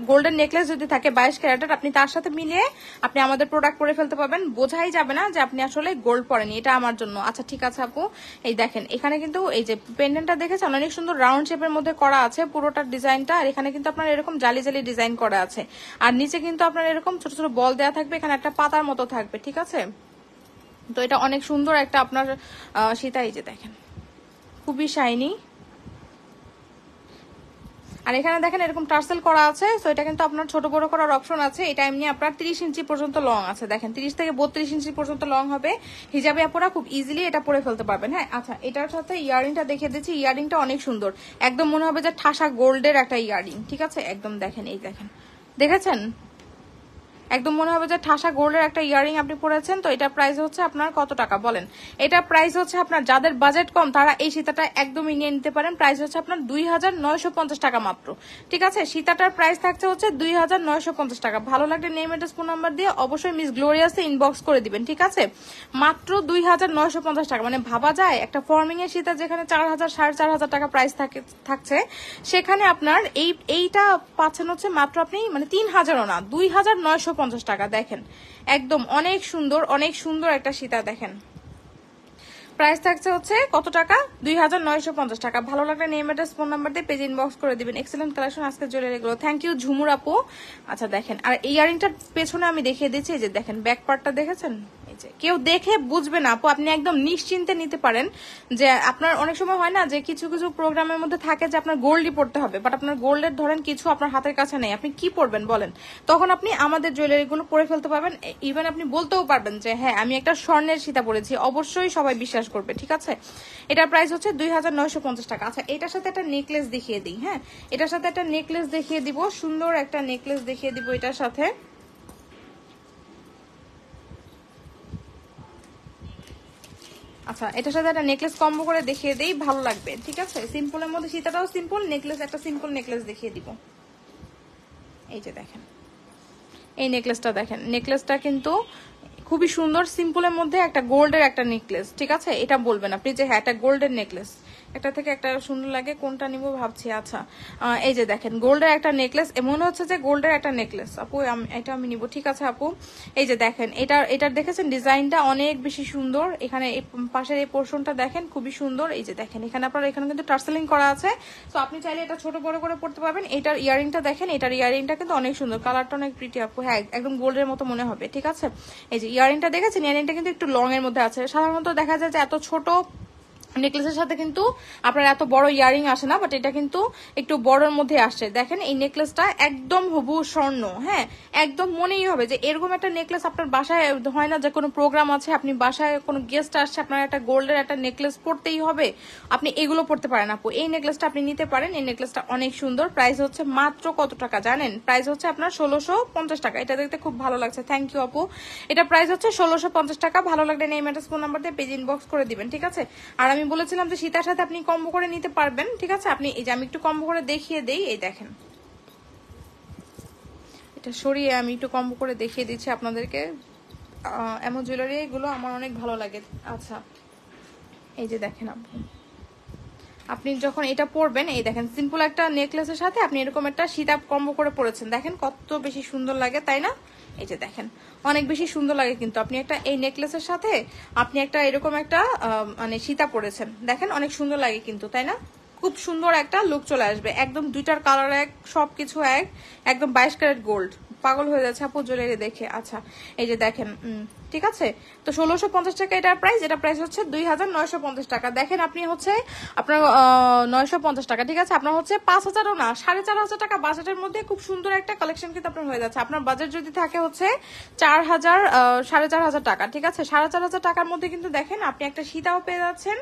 গোল্ডেন নেকলেস যদি থাকে 22 ক্যারেটের, আপনি তার সাথে মিলিয়ে আপনি আমাদের প্রোডাক্ট পরে ফেলতে পারবেন, বোঝাই যাবে না যে আপনি আসলে গোল্ড পরেনি। এটা আমার জন্য। আচ্ছা ঠিক আছে আপু, এই দেখেন এখানে কিন্তু এই যে পেন্ডেন্টটা দেখেছেন অনেক সুন্দর রাউন্ড শেপের মধ্যে করা আছে পুরোটার ডিজাইনটা, আর এখানে কিন্তু আপনার এরকম জালি জালি ডিজাইন করা আছে, আর নিচে কিন্তু আপনার এরকম ছোট ছোট বল দেওয়া থাকবে, এখানে একটা পাতার মতো থাকবে, ঠিক আছে। তো এটা অনেক সুন্দর একটা আপনার সীতা, এই যে দেখেন খুবই শাইনি। আর এখানে দেখেন এরকম টার্সেল করা আছে, সো এটা কিন্তু আপনার ছোট বড় করার অপশন আছে। এটা এমনি আপনার 30 ইঞ্চি পর্যন্ত লং আছে, দেখেন 30 থেকে 32 ইঞ্চি পর্যন্ত লং হবে। হিজাবে আপনারা খুব ইজিলি এটা পরে ফেলতে পারবেন। হ্যাঁ আচ্ছা, এটার সাথে ইয়ারিংটা দেখিয়ে দিচ্ছি। ইয়ারিংটা অনেক সুন্দর, একদম মনে হবে যে ঠাসা গোল্ডের একটা ইয়ারিং, ঠিক আছে? একদম দেখেন, এই দেখেন, দেখেছেন? একদম মনে হবে যে ঠাসা গোল্ডের একটা ইয়ারিং আপনি পরেছেন। তো এটা প্রাইস হচ্ছে আপনার কত টাকা বলেন? এটা প্রাইস হচ্ছে আপনার, যাদের বাজেট কম তারা এই সীতাটা একদমই নিয়ে নিতে পারেন। প্রাইস হচ্ছে আপনার 2950 টাকা মাত্র, ঠিক আছে? সীতাটার প্রাইস থাকছে হচ্ছে 2950 টাকা। ভালো লাগলে নেম এড্রেস ফোন নাম্বার দিয়ে অবশ্যই মিস গ্লোরিয়াসে ইনবক্স করে দিবেন, ঠিক আছে? মাত্র 2950 টাকা। মানে ভাবা যায় একটা ফর্মিং এর সীতা যেখানে 4000 4500 টাকা প্রাইস থাকছে, সেখানে আপনার এইটা পাচ্ছেন হচ্ছে মাত্র আপনি মানে 3000ও না, 2950 টাকা। দেখেন একদম অনেক সুন্দর, অনেক সুন্দর একটা সীতা। দেখেন প্রাইস থাকছে হচ্ছে কত টাকা? 2950 টাকা। ভালো লাগলে নেম অ্যাড্রেস ফোন নাম্বার দিয়ে পেজ ইনবক্স করে দিবেন। এক্সেলেন্ট কালেকশন আজকে জুয়েলারি গুলো। থ্যাংক ইউ ঝুমুর আপু। আচ্ছা দেখেন, আর ইয়ারিংটার পেছনে আমি দেখিয়ে দিচ্ছি, যে দেখেন ব্যাক পার্টটা দেখেছেন, কেউ দেখে বুঝবে না আপু, আপনি একদম নিশ্চিন্তে নিতে পারেন। যে আপনার অনেক সময় হয় না যে কিছু কিছু প্রোগ্রামের মধ্যে থাকে যে আপনার গোল্ডই পড়তে হবে, বাট আপনার গোল্ডের ধরেন কিছু আপনার হাতের কাছে নেই, আপনি কি পরবেন বলেন? তখন আপনি আমাদের জুয়েলারি গুলো পরে ফেলতে পারবেন। ইভেন আপনি বলতেও পারবেন যে হ্যাঁ আমি একটা স্বর্ণের সীতা পরেছি, অবশ্যই সবাই বিশ্বাস করবে, ঠিক আছে? এটার প্রাইস হচ্ছে 2950 টাকা। আচ্ছা এটার সাথে একটা নেকলেস দেখিয়ে দিই। হ্যাঁ এটার সাথে একটা নেকলেস দেখিয়ে দিব, সুন্দর একটা নেকলেস দেখিয়ে দিব এটার সাথে। আচ্ছা এটার সাথে একটা নেকলেস কম্বো করে দেখিয়ে দেই, ভালো লাগবে, ঠিক আছে? সিম্পলের মধ্যে সীতাটাও সিম্পল, নেকলেস একটা সিম্পল নেকলেস দেখিয়ে দিব। এই যে দেখেন এই নেকলেসটা, দেখেন নেকলেসটা কিন্তু খুবই সুন্দর, সিম্পলের মধ্যে একটা গোল্ডের একটা নেকলেস, ঠিক আছে? এটা বলবেন আপনি যে হ্যাঁ একটা গোল্ডের নেকলেস, একটা থেকে একটা সুন্দর লাগে, কোনটা নিব ভাবছি। আচ্ছা এই যে দেখেন গোল্ডের একটা নেকলেস, মনে হচ্ছে যে গোল্ডের একটা নেকলেস। আপু এটা আমি নিব, ঠিক আছে আপু? এই যে দেখেন এটার দেখেছেন ডিজাইনটা অনেক বেশি সুন্দর। এখানে এই পাশের এই পোর্শনটা দেখেন খুবই সুন্দর। এই যে দেখেন এখানে আপনার এখানে কিন্তু টার্সেলিং করা আছে, তো আপনি চাইলে এটা ছোট বড় করে পড়তে পারবেন। এটার ইয়ারিংটা দেখেন, এটার ইয়ারিংটা কিন্তু অনেক সুন্দর, কালারটা অনেক প্রিটি আপু। হ্যাঁ একদম গোল্ডের মতো মনে হবে, ঠিক আছে? এই যে ইয়ারিংটা দেখেছেন, ইয়ারিংটা কিন্তু একটু লং এর মধ্যে আছে। সাধারণত দেখা যায় যে এত ছোট নেকলেসের সাথে কিন্তু আপনার এত বড় ইয়ারিং আসে না, বাট এটা কিন্তু একটু বড়র মধ্যে আসছে। দেখেন এই নেকলেসটা একদম হুবহু স্বর্ণ। হ্যাঁ একদম মনেই হবে যে এরকম একটা নেকলেস আপনার বাসায় হয় না, যে কোনো প্রোগ্রাম আছে, আপনি বাসায় কোনো গেস্ট আসছে, আপনার একটা গোল্ডের একটা নেকলেস পড়তেই হবে, আপনি এগুলো পড়তে পারেন আপু। এই নেকলেসটা আপনি নিতে পারেন, এই নেকলেসটা অনেক সুন্দর। প্রাইস হচ্ছে মাত্র কত টাকা জানেন? প্রাইস হচ্ছে আপনার 1650 টাকা। এটা দেখতে খুব ভালো লাগছে, থ্যাংক ইউ আপু। এটা প্রাইস হচ্ছে 1650 টাকা। ভালো লাগলে নেম অ্যাড্রেস ফোন নাম্বার দিয়ে পেজ ইনবক্স করে দিবেন, ঠিক আছে? আর আমি বলেছিলাম যে সীতার সাথে আপনি কম্বো করে নিতে পারবেন, ঠিক আছে? আপনি এই যে আমি একটু কম্বো করে দেখিয়ে দেই, এই দেখেন এটা সরিয়ে আমি একটু কম্বো করে দেখিয়ে দিচ্ছি আপনাদেরকে। এমন জুয়েলারি গুলো আমার অনেক ভালো লাগে। আচ্ছা এই যে দেখেন আপনি যখন এটা পরবেন, এই দেখেন সিম্পল একটা নেকলেসের সাথে আপনি এরকম একটা সীতা কম্বো করে পরেছেন, দেখেন কত বেশি সুন্দর লাগে, তাই না? এই যে দেখেন অনেক বেশি সুন্দর লাগে কিন্তু আপনি একটা এই নেকলেসের সাথে আপনি একটা এরকম একটা মানে সীতা পরেছেন, দেখেন অনেক সুন্দর লাগে কিন্তু, তাই না? খুব সুন্দর একটা লুক চলে আসবে, একদম দুইটার কালার এক, সবকিছু এক, একদম 22 ক্যারেট গোল্ড। পাগল হয়ে যাচ্ছে আপু জুয়েলারি দেখে। আচ্ছা এই যে দেখেন ঠিক আছে, তো 1650 টাকা এটার প্রাইস। এটা প্রাইস হচ্ছে 2950 টাকা। দেখেন আপনি হচ্ছে আপনার 950 টাকা, ঠিক আছে? আপনার হচ্ছে 5000ও না, 4500 টাকা বাজেটের মধ্যে খুব সুন্দর একটা কালেকশন কিন্তু আপনার হয়ে যাচ্ছে। আপনার বাজেট যদি থাকে হচ্ছে 4000 4500 টাকা, ঠিক আছে? 4500 টাকার মধ্যে কিন্তু দেখেন আপনি একটা সীতাও পেয়ে যাচ্ছেন,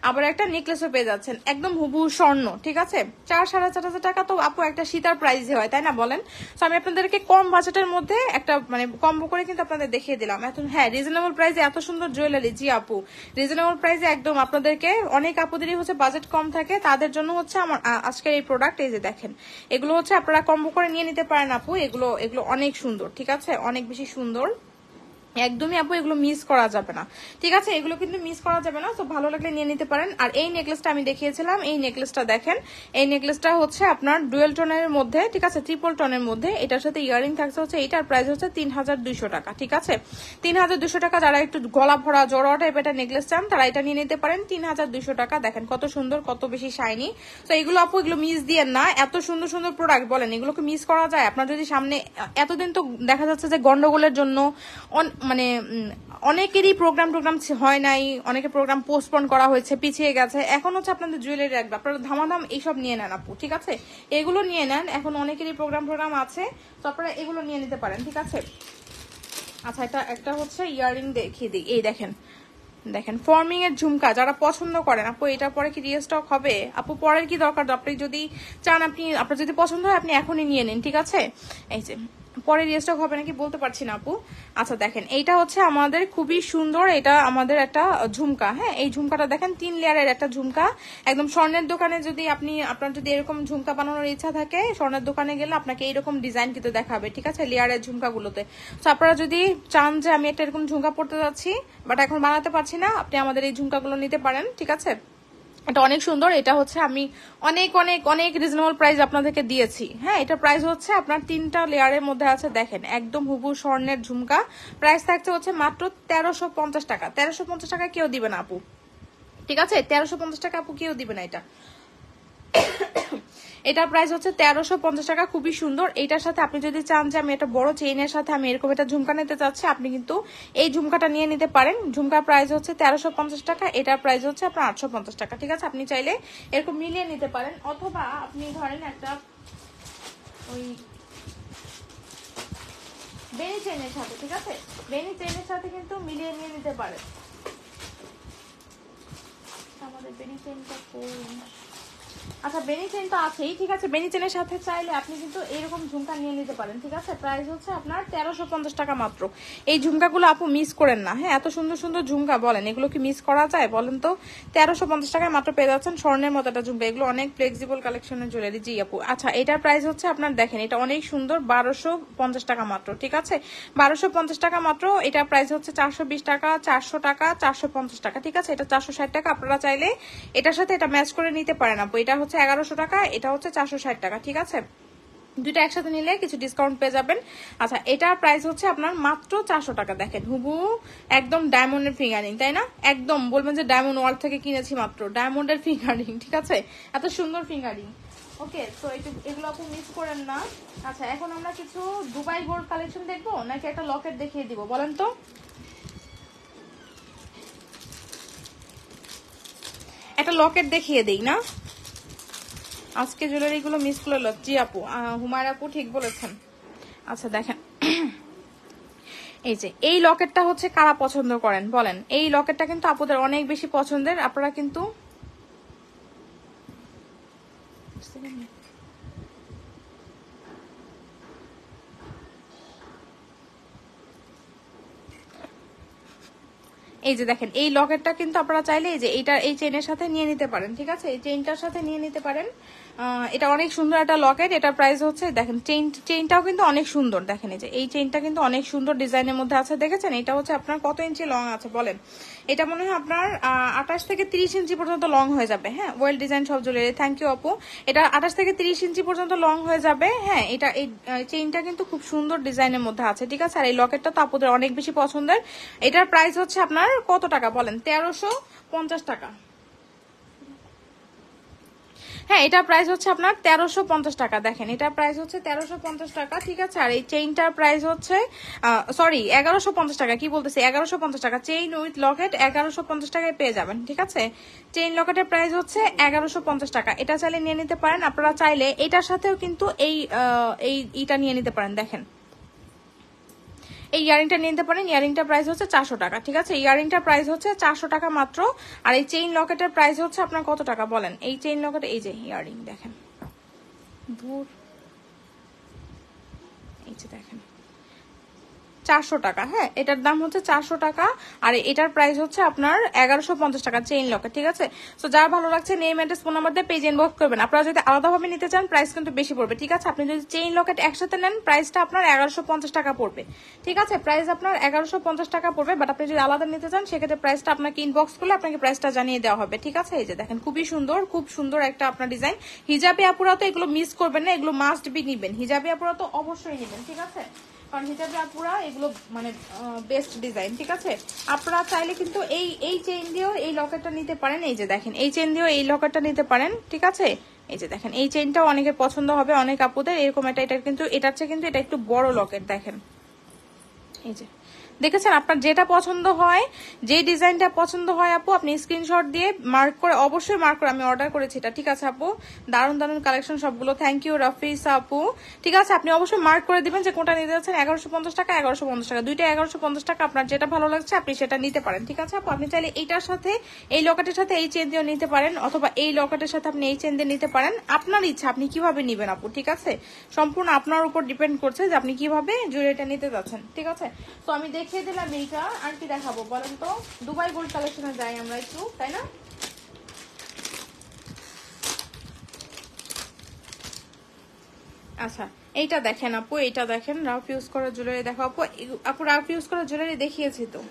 আবার একটা নেকলেসও পেয়ে যাচ্ছেন, একদম হুবহু স্বর্ণ, ঠিক আছে? 4500 টাকা তো আপু একটা সীতার প্রাইসে হয়, তাই না বলেন? তো আমি আপনাদেরকে কম বাজেটের মধ্যে একটা মানে কম্বো করে কিন্তু আপনাদের দেখিয়ে দিলাম এখন। হ্যাঁ রিজনেবল প্রাইসে এত সুন্দর জুয়েলারি, জি আপু রিজনেবল প্রাইসে একদম আপনাদেরকে, অনেক আপুদেরই হচ্ছে বাজেট কম থাকে, তাদের জন্য হচ্ছে আমার আজকের এই প্রোডাক্ট। এই যে দেখেন এগুলো হচ্ছে আপনারা কম্বো করে নিয়ে নিতে পারেন আপু, এগুলো অনেক সুন্দর, ঠিক আছে? অনেক বেশি সুন্দর, একদমই আপু এগুলো মিস করা যাবে না, ঠিক আছে? এগুলো কিন্তু মিস করা যাবে না, তো ভালো লাগলে নিয়ে নিতে পারেন। আর এই নেকলেসটা আমি দেখিয়েছিলাম, এই নেকলেসটা দেখেন, এই নেকলেসটা হচ্ছে আপনার ডুয়েল টোনের মধ্যে, ঠিক আছে? ট্রিপল টোনের মধ্যে, এটার সাথে ইয়ারিং থাকছে হচ্ছে, এইটার প্রাইস হচ্ছে 3200 টাকা, ঠিক আছে? 3200 টাকা। যারা একটু গলা ভরা জড়োয়া টাইপ একটা নেকলেস চান তারা এটা নিয়ে নিতে পারেন, 3200 টাকা। দেখেন কত সুন্দর, কত বেশি শাইনি। তো এগুলো আপু এগুলো মিস দিয়ে না, এত সুন্দর সুন্দর প্রোডাক্ট বলেন এগুলোকে মিস করা যায়? আপনার যদি সামনে এতদিন তো দেখা যাচ্ছে যে গন্ডগোলের জন্য মানে অনেকেরই প্রোগ্রাম হয় নাই, অনেকের প্রোগ্রাম পোস্টপোন করা হয়েছে, পিছিয়ে গেছে, এখন হচ্ছে আপনাদের জুয়েলারি রাখবে, আপনারা ধামাধাম এইসব নিয়ে নেন আপু, ঠিক আছে? এগুলো নিয়ে নেন, এখন অনেকেরই প্রোগ্রাম আছে, তো আপনারা এগুলো নিয়ে নিতে পারেন, ঠিক আছে? আচ্ছা, এটা একটা হচ্ছে ইয়াররিং দেখিয়ে দিই, এই দেখেন ফর্মিং এর ঝুমকা, যারা পছন্দ করেন আপু এটার পরে কি রিস্টক হবে? আপু পরের কি দরকার, আপনি যদি চান, আপনার যদি পছন্দ হয় আপনি এখনই নিয়ে নিন, ঠিক আছে? এই যে পরে রিস্টক হবে নাকি বলতে পারছি না আপু। আচ্ছা দেখেন, এইটা হচ্ছে আমাদের খুবই সুন্দর, এটা আমাদের একটা ঝুমকা, হ্যাঁ এই ঝুমকাটা দেখেন 3 লেয়ারের একটা ঝুমকা, একদম স্বর্ণের দোকানে যদি আপনার যদি এরকম ঝুমকা বানানোর ইচ্ছা থাকে, স্বর্ণের দোকানে গেলে আপনাকে এইরকম ডিজাইন কিন্তু দেখাবে, ঠিক আছে, লেয়ারের ঝুমকাগুলোতে। তো আপনারা যদি চান যে আমি একটা এরকম ঝুমকা পড়তে যাচ্ছি বাট এখন বানাতে পারছি না, আপনি আমাদের এই ঝুমকাগুলো নিতে পারেন, ঠিক আছে? এটা অনেক সুন্দর, এটা হচ্ছে আমি অনেক অনেক অনেক রিজনেবল প্রাইস আপনাদেরকে দিয়েছি, হ্যাঁ এটা প্রাইস হচ্ছে আপনার 3টা লেয়ারের মধ্যে আছে, দেখেন একদম হুবহু স্বর্ণের ঝুমকা, প্রাইস থাকছে হচ্ছে মাত্র 1350 টাকা। 1350 টাকা কেউ দিবে না আপু, ঠিক আছে? 1350 টাকা আপু কেউ দিবে না এটা। এটার প্রাইস হচ্ছে 1350 টাকা, খুবই সুন্দর। এটার সাথে আপনি যদি চান যে আমি একটা বড় চেইনের সাথে আমি এরকম একটা ঝুমকা নিতে চাচ্ছি, আপনি কিন্তু এই ঝুমকাটা নিয়ে নিতে পারেন। ঝুমকার প্রাইস হচ্ছে 1350 টাকা, এটার প্রাইস হচ্ছে আপনার 850 টাকা, ঠিক আছে? আপনি চাইলে এরকম মিলিয়ে নিতে পারেন, অথবা আপনি ধরেন একটা ওই বেনি চেইনের সাথে, ঠিক আছে, বেনি চেইনের সাথে কিন্তু মিলিয়ে নিয়ে নিতে পারেন। আমাদের বেনি চেইনটা আচ্ছা বেনি চেন তো আছেই, ঠিক আছে, বেনি চেনের সাথে চাইলে আপনি কিন্তু এরকম ঝুমকা নিয়ে নিতে পারেন, ঠিক আছে? প্রাইস হচ্ছে আপনার 1350 টাকা মাত্র। এই ঝুমকাগুলো আপু মিস করেন না, হ্যাঁ এত সুন্দর সুন্দর ঝুমকা, বলেন এগুলো কি মিস করা যায় বলেন তো? 1350 টাকায় মাত্র পেয়ে যাচ্ছেন স্বর্ণের মতো একটা ঝুমকা, এগুলো অনেক ফ্লেক্সিবল কালেকশনের জুয়েলারি। জি আপু। আচ্ছা এটার প্রাইস হচ্ছে আপনার দেখেন, এটা অনেক সুন্দর, 1250 টাকা মাত্র, ঠিক আছে? 1250 টাকা মাত্র। এটার প্রাইস হচ্ছে 420 টাকা, 400 টাকা, 450 টাকা, ঠিক আছে? এটা 460 টাকা। আপনারা চাইলে এটার সাথে এটা ম্যাচ করে নিতে পারেন আপু। এটা হচ্ছে 1100 টাকা, এটা হচ্ছে 460 টাকা, ঠিক আছে? দুইটা একসাথে নিলে কিছু ডিসকাউন্ট পেয়ে যাবেন। আচ্ছা এটার প্রাইস হচ্ছে আপনার মাত্র 400 টাকা। দেখেন হুবু একদম ডায়মন্ডের ফিঙ্গারিং, তাই না? একদম বলবেন যে ডায়মন্ড ওয়ার্ল্ড থেকে কিনেছি, মাত্র ডায়মন্ডের ফিঙ্গারিং, ঠিক আছে? এত সুন্দর ফিঙ্গারিং। ওকে, তো এগুলো আপু মিস করেন না। আচ্ছা এখন আমরা কিছু দুবাই গোল্ড কালেকশন দেখবো নাকি একটা লকেট দেখিয়ে দিব বলেন তো? একটা লকেট দেখিয়ে দেই না, আজকে জুয়েলারি গুলো মিস করলো। জি আপু, হুমায়রা আপু ঠিক বলেছেন। আচ্ছা দেখেন, এই যে এই লকেটটা হচ্ছে কারা পছন্দ করেন বলেন? এই লকেটটা কিন্তু আপুদের অনেক বেশি পছন্দের, আপনারা কিন্তু এই যে দেখেন এই লকেটটা কিন্তু আপনারা চাইলে এই যে এই চেইনের সাথে নিয়ে নিতে পারেন, ঠিক আছে? এই চেইনটার সাথে নিয়ে নিতে পারেন। এটা অনেক সুন্দর একটা লকেট, এটার প্রাইস হচ্ছে দেখেন, চেইনটাও কিন্তু অনেক সুন্দর, দেখেন এই যে এই চেইনটা কিন্তু অনেক সুন্দর ডিজাইনের মধ্যে আছে, দেখেছেন? এটা হচ্ছে আপনার কত ইঞ্চি লং আছে বলেন? এটা মনে হয় আপনার 28 থেকে 30 ইঞ্চি পর্যন্ত লং হয়ে যাবে, হ্যাঁ ওয়েল ডিজাইন সব জুয়েলারি। থ্যাংক ইউ আপু। এটা 28 থেকে 30 ইঞ্চি পর্যন্ত লং হয়ে যাবে, হ্যাঁ এটা এই চেইনটা কিন্তু খুব সুন্দর ডিজাইনের মধ্যে আছে, ঠিক আছে? আর এই লকেটটা তো আপুদের অনেক বেশি পছন্দের। এটার প্রাইস হচ্ছে আপনার কত টাকা বলেন? 1350 টাকা। হ্যাঁ এটার প্রাইস হচ্ছে আপনার 1350 টাকা। দেখেন এটার প্রাইস হচ্ছে 1350 টাকা, ঠিক আছে? আর এই চেইনটার প্রাইস হচ্ছে সরি 1150 টাকা, কি বলতেছি, 1150 টাকা। চেইন উইথ লকেট 1150 টাকায় পেয়ে যাবেন, ঠিক আছে? চেইন লকেটের প্রাইস হচ্ছে 1150 টাকা। এটা চাইলে নিয়ে নিতে পারেন। আপনারা চাইলে এটার সাথেও কিন্তু এইটা নিয়ে নিতে পারেন, দেখেন এই ইয়ারিংটা নিতে পারেন। ইয়ারিংটার প্রাইস হচ্ছে 400 টাকা, ঠিক আছে? ইয়ারিংটার প্রাইস হচ্ছে 400 টাকা মাত্র। আর এই চেইন লকেটের প্রাইস হচ্ছে আপনার কত টাকা বলেন? এই চেইন লকেট, এই যে ইয়ারিং দেখেন, দূর, এই যে দেখেন 400 টাকা, হ্যাঁ এটার দাম হচ্ছে 400 টাকা। আর এটার প্রাইস হচ্ছে আপনার 1150 টাকা চেইন লকেট, ঠিক আছে? তো যার ভালো লাগছে নেম অ্যাড্রেস ফোন নাম্বার দিয়ে পেজ ইনবক্স করবেন। আপনারা যদি আলাদাভাবে নিতে চান প্রাইস কিন্তু বেশি পড়বে, ঠিক আছে? আপনি যদি চেইন লকেট একসাথে নেন প্রাইসটা আপনার 1150 টাকা পড়বে, ঠিক আছে? প্রাইস আপনার 1150 টাকা পড়বে, বাট আপনি যদি আলাদা নিতে চান সেক্ষেত্রে প্রাইসটা আপনাকে ইনবক্স করলে আপনাকে প্রাইসটা জানিয়ে দেওয়া হবে, ঠিক আছে? এই যে দেখেন খুবই সুন্দর, খুব সুন্দর একটা আপনার ডিজাইন। হিজাবি আপুরা তো এগুলো মিস করবেন না, এগুলো মাস্ট বি নিবেন। হিজাবি আপুরা তো অবশ্যই নিবেন, ঠিক আছে? কারণ হিজাবি আপুরা এগুলো মানে বেস্ট ডিজাইন, ঠিক আছে? আপনারা চাইলে কিন্তু এই চেইন দিয়েও এই লকেটটা নিতে পারেন। এই যে দেখেন এই চেইন দিয়েও এই লকেটটা নিতে পারেন, ঠিক আছে? এই যে দেখেন এই চেইনটাও অনেকের পছন্দ হবে, অনেক আপুদের। এরকম এটা কিন্তু এটার চেয়ে কিন্তু এটা একটু বড় লকেট, দেখেন এই যে দেখেছেন? আপনার যেটা পছন্দ হয়, যে ডিজাইনটা পছন্দ হয় আপু, আপনি স্ক্রিনশট দিয়ে মার্ক করে, অবশ্যই মার্ক করে আমি অর্ডার করেছি এটা, ঠিক আছে আপু? দারুণ দারুণ কালেকশন সবগুলো, থ্যাংক ইউ রাফিসা আপু। ঠিক আছে, আপনি অবশ্যই মার্ক করে দিবেন যে কোনটা নিতে যাচ্ছেন। 1150 টাকা, 1150 টাকা, দুইটা 1150 টাকা। আপনার যেটা ভালো লাগছে আপনি সেটা নিতে পারেন, ঠিক আছে আপু? আপনি চাইলে এইটার সাথে, এই লকেটের সাথে এই চেন দিয়েও নিতে পারেন, অথবা এই লকেটের সাথে আপনি এই চেন দিয়ে নিতে পারেন। আপনার ইচ্ছা, আপনি কিভাবে নিবেন আপু, ঠিক আছে? সম্পূর্ণ আপনার উপর ডিপেন্ড করছে যে আপনি কিভাবে জুয়েলারিটা নিতে যাচ্ছেন, ঠিক আছে? তো আমি দেখিয়ে দিলাম এইটা, আর কি দেখাবো বলেন তো? দুবাই গোল্ড কালেকশনে যাই আমরা একটু, তাই না? আচ্ছা, এইটা দেখেন আপু, এইটা দেখেন, রাফ ইউজ করা জুয়েলারি দেখো আপু। আপু রাফ ইউজ করা জুয়েলারি দেখিয়েছি তো।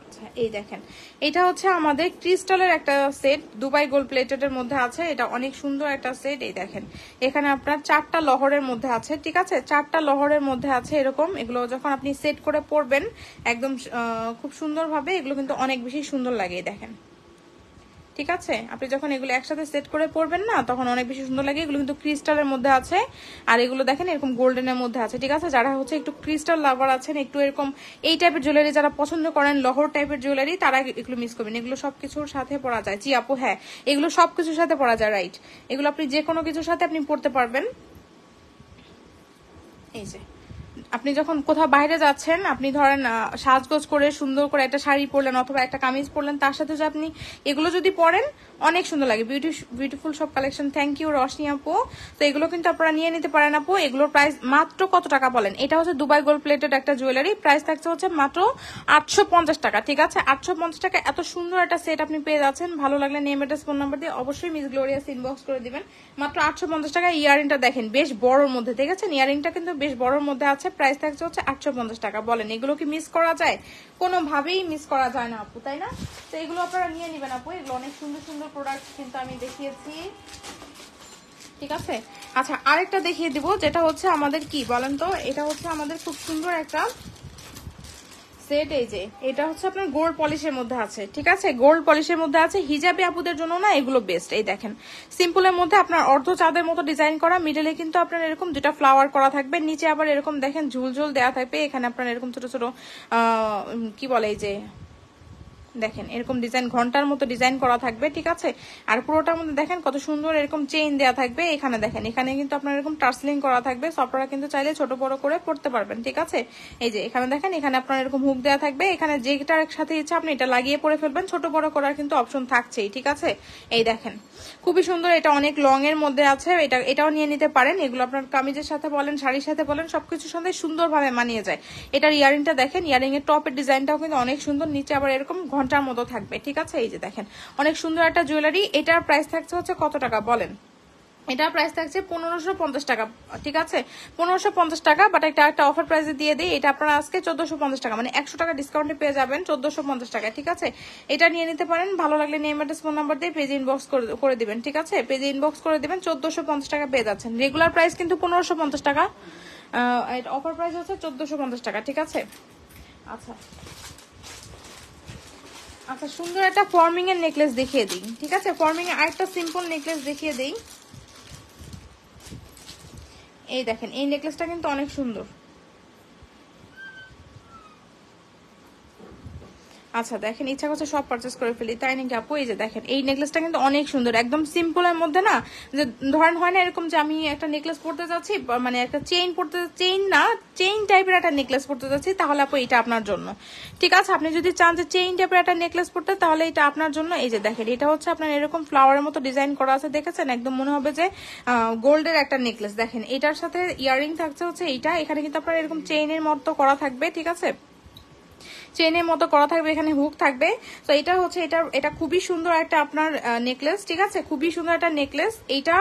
আচ্ছা, এই দেখেন, এটা হচ্ছে আমাদের ক্রিস্টালের একটা সেট, দুবাই গোল্ড প্লেটেড এর মধ্যে আছে। এটা অনেক সুন্দর একটা সেট। এই দেখেন, এখানে আপনার 4টা লহরের মধ্যে আছে, ঠিক আছে? 4টা লহরের মধ্যে আছে এরকম। এগুলো যখন আপনি সেট করে পরবেন একদম খুব সুন্দরভাবে, এগুলো কিন্তু অনেক বেশি সুন্দর লাগে। এই দেখেন, ঠিক আছে? আপনি যখন এগুলো একসাথে সেট করে পরবেন না, তখন অনেক বেশি সুন্দর লাগে। এগুলো কিন্তু ক্রিস্টালের মধ্যে আছে, আর এগুলো দেখেন এরকম গোল্ডেনের মধ্যে আছে, ঠিক আছে? যারা হচ্ছে একটু ক্রিস্টাল লাভার আছেন, একটু এরকম এই টাইপের জুয়েলারি যারা পছন্দ করেন, লহর টাইপের জুয়েলারি, তারা এগুলো মিস করবেন। এগুলো সবকিছুর সাথে পরা যায়। জি আপু, হ্যাঁ, এগুলো সবকিছুর সাথে পরা যায়, রাইট? এগুলো আপনি যে কোনো কিছুর সাথে আপনি পরতে পারবেন। এই যে, আপনি যখন কোথাও বাইরে যাচ্ছেন, আপনি ধরেন সাজগোজ করে সুন্দর করে একটা শাড়ি পরলেন অথবা একটা কামিজ পরলেন, তার সাথে যে আপনি এগুলো যদি পরেন, অনেক সুন্দর লাগে। বিউটিফুল সব কালেকশন, থ্যাংক ইউ রশনি আপু। তো এগুলো কিন্তু আপনারা নিয়ে নিতে পারেন আপু। এগুলোর প্রাইস মাত্র কত টাকা বলেন? এটা হচ্ছে দুবাই গোল্ড প্লেটেড একটা জুয়েলারি, প্রাইস থাকছে হচ্ছে মাত্র 850 টাকা, ঠিক আছে? 850 টাকা এত সুন্দর একটা সেট আপনি পেয়ে যাচ্ছেন। ভালো লাগলে নেম, অ্যাড্রেস, ফোন নাম্বার দিয়ে অবশ্যই মিস গ্লোরিয়াস ইনবক্স করে দিবেন। মাত্র 850 টাকা। ইয়ারিংটা দেখেন, বেশ বড়র মধ্যে, ঠিক আছে? ইয়ারিংটা কিন্তু বেশ বড়র মধ্যে আছে, প্রাইস থাকছে হচ্ছে 850 টাকা। বলেন, এগুলো কি মিস করা যায়? কোনোভাবেই মিস করা যায় না আপু, তাই না? তো এগুলো আপনারা নিয়ে নেবেন আপু। এগুলো অনেক সুন্দর সুন্দর প্রোডাক্ট কিন্তু আমি দেখিয়েছি, ঠিক আছে? আচ্ছা, আরেকটা দেখিয়ে দিব, যেটা হচ্ছে আমাদের কি বলেন তো, এটা হচ্ছে আমাদের খুব সুন্দর একটা সেট। এই যে, এটা হচ্ছে আপনার গোল্ড পলিশের মধ্যে আছে, ঠিক আছে? গোল্ড পলিশের মধ্যে আছে। হিজাবি আপুদের জন্য না এগুলো বেস্ট। এই দেখেন, সিম্পলের মধ্যে আপনার অর্ধ চাঁদের মতো ডিজাইন করা, মিডলে কিন্তু আপনার এরকম দুটা ফ্লাওয়ার করা থাকবে, নিচে আবার এরকম দেখেন ঝুলঝুল দেওয়া থাকবে। এখানে আপনার এরকম ছোট ছোট কি বলে, এই যে দেখেন এরকম ডিজাইন, ঘন্টার মতো ডিজাইন করা থাকবে, ঠিক আছে? আর পুরোটার মধ্যে দেখেন কত সুন্দর এরকম চেইন দেওয়া থাকবে। এখানে দেখেন, এখানে কিন্তু আপনার এরকম টার্সলিং করা থাকবে। আপনারা কিন্তু চাইলে ছোট বড় করে পড়তে পারবেন, ঠিক আছে? এই যে এখানে দেখেন, এখানে আপনার এরকম হুক দেওয়া থাকবে। এখানে যেটার সাথে ইচ্ছা আপনি এটা লাগিয়ে পরে ফেলবেন, ছোট বড় করার কিন্তু অপশন থাকছেই, ঠিক আছে? এই দেখেন, খুবই সুন্দর। এটা অনেক লং এর মধ্যে আছে, এটাও নিয়ে নিতে পারেন। এগুলো আপনার কামিজের সাথে বলেন, শাড়ির সাথে বলেন, সবকিছুর সাথে সুন্দরভাবে মানিয়ে যায়। এটার ইয়ারিংটা দেখেন, ইয়ারিং এর টপের ডিজাইনটাও কিন্তু অনেক সুন্দর, নিচে আবার এরকম ঘন্টার মতো থাকবে, ঠিক আছে? এই যে দেখেন, অনেক সুন্দর একটা জুয়েলারি। এটার প্রাইস থাকছে হচ্ছে কত টাকা বলেন? এটার প্রাইস থাকছে 1550 টাকা, ঠিক আছে? 1550 টাকা। বাট একটা অফার প্রাইসে দিয়ে দিই, এটা আপনারা আজকে 1450 টাকা, মানে 100 টাকা ডিসকাউন্টে পেয়ে যাবেন 1450 টাকা, ঠিক আছে? এটা নিয়ে নিতে পারেন। ভালো লাগলে নেম, অ্যাড্রেস, ফোন নাম্বার দিয়ে পেজে ইনবক্স করে দিবেন, ঠিক আছে? পেজে ইনবক্স করে দিবেন, 1450 টাকা পেয়ে যাচ্ছেন। রেগুলার প্রাইস কিন্তু 1550 টাকা, অফার প্রাইস হচ্ছে 1450 টাকা, ঠিক আছে? আচ্ছা আচ্ছা, সুন্দর একটা ফর্মিং এর নেকলেস দেখিয়ে দিই, ঠিক আছে? ফর্মিং এর আরেকটা সিম্পল নেকলেস দেখিয়ে দিই। এই দেখেন, এই নেকলেসটা কিন্তু অনেক সুন্দর। আচ্ছা দেখেন, ইচ্ছা করছে সব পারচেস করে ফেলি, তাই নাকি আপু? এই যে দেখেন, এই নেকলেসটা কিন্তু অনেক সুন্দর, একদম সিম্পলের মধ্যে না, যে ধরেন হয় না এরকম যে আমি একটা নেকলেস পরতে যাচ্ছি, মানে একটা চেইন পরতে, চেইন না, চেইন টাইপের একটা নেকলেস পরতে যাচ্ছি, তাহলে আপু এটা আপনার জন্য, ঠিক আছে? আপনি যদি চান যে চেইন টাইপের একটা নেকলেস পরতে, তাহলে এটা আপনার জন্য। এই যে দেখেন, এটা হচ্ছে আপনার এরকম ফ্লাওয়ারের মতো ডিজাইন করা আছে, দেখেছেন? একদম মনে হবে যে গোল্ডের একটা নেকলেস। দেখেন, এটার সাথে ইয়ারিং থাকছে হচ্ছে এইটা, এখানে কিন্তু আপনার এরকম চেইনের মতো করা থাকবে, ঠিক আছে? চেনের মতো করা থাকবে, এখানে হুক থাকবে। তো এটা হচ্ছে, এটা খুবই সুন্দর একটা আপনার নেকলেস, ঠিক আছে? খুবই সুন্দর একটা নেকলেস। এটা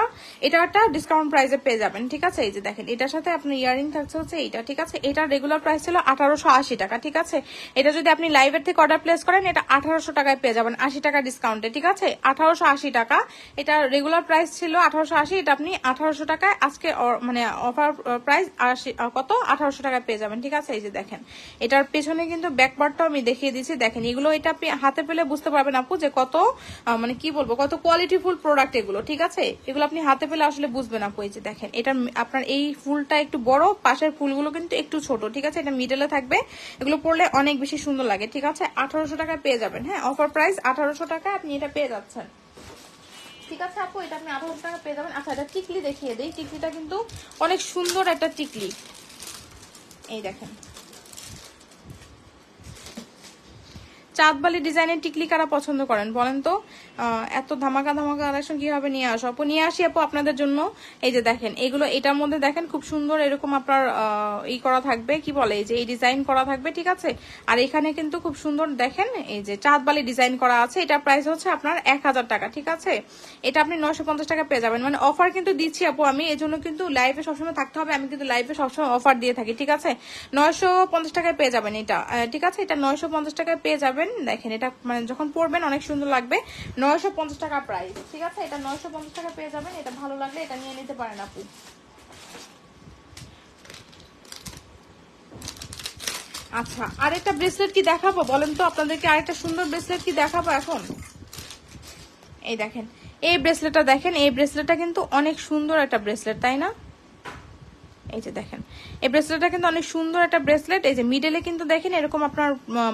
একটা ডিসকাউন্ট প্রাইসে পেয়ে যাবেন, ঠিক আছে? এই যে দেখেন, এটার সাথে আপনার ইয়ারিং থাকছে হচ্ছে এইটা, ঠিক আছে? এটার রেগুলার প্রাইস ছিল 1880 টাকা, ঠিক আছে? এটা যদি আপনি লাইভের থেকে অর্ডার প্লেস করেন, এটা 1800 টাকায় পেয়ে যাবেন, 80 টাকা ডিসকাউন্টে, ঠিক আছে? 1880 টাকা। এটা রেগুলার প্রাইস ছিল 1880, এটা আপনি 1800 টাকায় আজকে মানে অফার প্রাইস কত 1800 টাকায় পেয়ে যাবেন, ঠিক আছে? এই যে দেখেন, এটার পেছনে কিন্তু ব্যাক ব্যাকপার্টটাও আমি দেখিয়ে দিচ্ছি। দেখেন এগুলো, এটা আপনি হাতে পেলে বুঝতে পারবেন আপু যে কত মানে কি বলবো, কত কোয়ালিটিফুল প্রোডাক্ট এগুলো, ঠিক আছে? এগুলো আপনি হাতে পেলে আসলে বুঝবেন আপু। এই যে দেখেন, এটা আপনার এই ফুলটা একটু বড়, পাশের ফুলগুলো কিন্তু একটু ছোট, ঠিক আছে? এটা মিডলে থাকবে, এগুলো পরলে অনেক বেশি সুন্দর লাগে, ঠিক আছে? 1800 টাকায় পেয়ে যাবেন। হ্যাঁ, অফার প্রাইস 1800 টাকা আপনি এটা পেয়ে যাচ্ছেন, ঠিক আছে আপু? এটা আপনি 1800 টাকা পেয়ে যাবেন। আচ্ছা, এটা টিকলি দেখিয়ে দেই। টিকলিটা কিন্তু অনেক সুন্দর একটা টিকলি, এই দেখেন চাঁদবালি ডিজাইনের টিকলি কারা পছন্দ করেন বলেন তো? এত ধামাকা ধামাকা কালেকশন কিভাবে নিয়ে আসো আপু? নিয়ে আসি আপু আপনাদের জন্য। এই যে দেখেন এগুলো, এটার মধ্যে দেখেন খুব সুন্দর এরকম আপনার ই করা থাকবে, কি বলে, এই যে এই ডিজাইন করা থাকবে, ঠিক আছে? আর এখানে কিন্তু খুব সুন্দর দেখেন এই যে চাঁদবালি ডিজাইন করা আছে। এটা প্রাইস হচ্ছে আপনার 1000 টাকা, ঠিক আছে? এটা আপনি 950 টাকা পেয়ে যাবেন। মানে অফার কিন্তু দিচ্ছি আপু আমি, এই জন্য কিন্তু লাইভে সবসময় থাকতে হবে। আমি কিন্তু লাইভে সবসময় অফার দিয়ে থাকি, ঠিক আছে? 950 টাকায় পেয়ে যাবেন এটা, ঠিক আছে? এটা 950 টাকায় পেয়ে যাবেন। দেখেন এটা মানে যখন পরবেন অনেক সুন্দর লাগবে। 950 টাকা প্রাইস, ঠিক আছে? এটা 950 টাকা পেয়ে যাবেন। এটা ভালো লাগলে এটা নিয়ে নিতে পারেন আপু। আচ্ছা, আরেকটা ব্রেসলেট কি দেখাবো বলেন তো আপনাদেরকে? আরেকটা সুন্দর ব্রেসলেট কি দেখাবো এখন? এই দেখেন এই ব্রেসলেটটা, দেখেন এই ব্রেসলেটটা কিন্তু অনেক সুন্দর একটা ব্রেসলেট, তাই না? এই যে দেখেন এই ব্রেসলেটটা কিন্তু অনেক সুন্দর একটা ব্রেসলেট। এই যে মিডলে কিন্তু দেখেন এরকম আপনার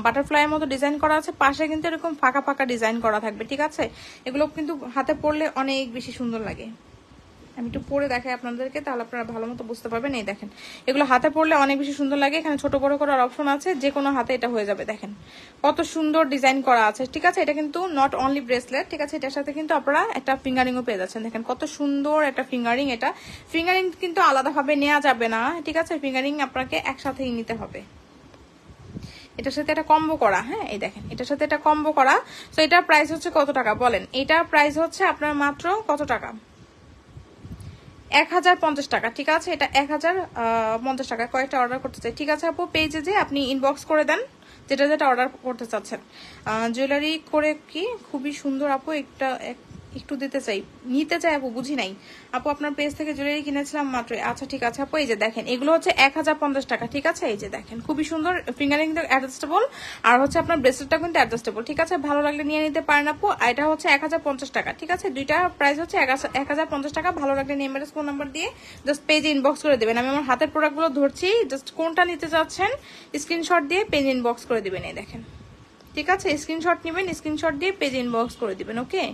বাটারফ্লাইয়ের মতো ডিজাইন করা আছে, পাশে কিন্তু এরকম ফাঁকা ফাঁকা ডিজাইন করা থাকবে, ঠিক আছে? এগুলো কিন্তু হাতে পরলে অনেক বেশি সুন্দর লাগে। আমি একটু পরে দেখাই আপনাদেরকে, তাহলে আপনারা ভালো মতো বুঝতে পারবেন। এই দেখেন এগুলো হাতে পরলে অনেক বেশি সুন্দর লাগে। এখানে ছোট বড় করার অপশন আছে, যে কোনো হাতে এটা হয়ে যাবে। দেখেন কত সুন্দর ডিজাইন করা আছে, ঠিক আছে? এটা কিন্তু নট অনলি ব্রেসলেট, ঠিক আছে? এটার সাথে কিন্তু আপনারা একটা ফিঙ্গারিংও পেয়ে যাচ্ছেন। দেখেন কত সুন্দর একটা ফিঙ্গারিং। এটা ফিঙ্গারিং কিন্তু আলাদাভাবে নেওয়া যাবে না, ঠিক আছে? ফিঙ্গারিং আপনাকে একসাথেই নিতে হবে। এটার সাথে এটা কম্বো করা, হ্যাঁ এই দেখেন এটার সাথে এটা কম্বো করা। তো এটার প্রাইস হচ্ছে কত টাকা বলেন? এটার প্রাইস হচ্ছে আপনার মাত্র কত টাকা? 1050 টাকা, ঠিক আছে? এটা 1050 টাকা। কয়েকটা অর্ডার করতে চাই, ঠিক আছে আপু? পেজে যে আপনি ইনবক্স করে দেন যেটা যেটা অর্ডার করতে চাচ্ছেন। জুয়েলারি করে কি খুবই সুন্দর আপু, একটু দিতে চাই, নিতে চাই আপু, বুঝি নাই আপু। আপনার পেজ থেকে জুয়েলারি কিনেছিলাম মাত্র। আচ্ছা ঠিক আছে আপু। এই যে দেখেন এগুলো হচ্ছে 1050 টাকা, ঠিক আছে? এই যে দেখেন খুবই সুন্দর, ফিঙ্গারিং কিন্তু অ্যাডজাস্টেবল, আর হচ্ছে আপনার ব্রেসলেটটা কিন্তু অ্যাডজাস্টেবল, ঠিক আছে? ভালো লাগলে নিয়ে নিতে পারেন আপু। এটা হচ্ছে 1050 টাকা, ঠিক আছে? দুইটা প্রাইস হচ্ছে 1050 টাকা। ভালো লাগলে নেম এর ফোন নাম্বার দিয়ে জাস্ট পেজে ইনবক্স করে দেবেন। আমি আমার হাতের প্রোডাক্টগুলো ধরছি, জাস্ট কোনটা নিতে চাচ্ছেন স্ক্রিনশট দিয়ে পেজে ইনবক্স করে দিবেন। এই দেখেন, ঠিক আছে? স্ক্রিনশট নেবেন, স্ক্রিনশট দিয়ে পেজে ইনবক্স করে দিবেন, ওকে?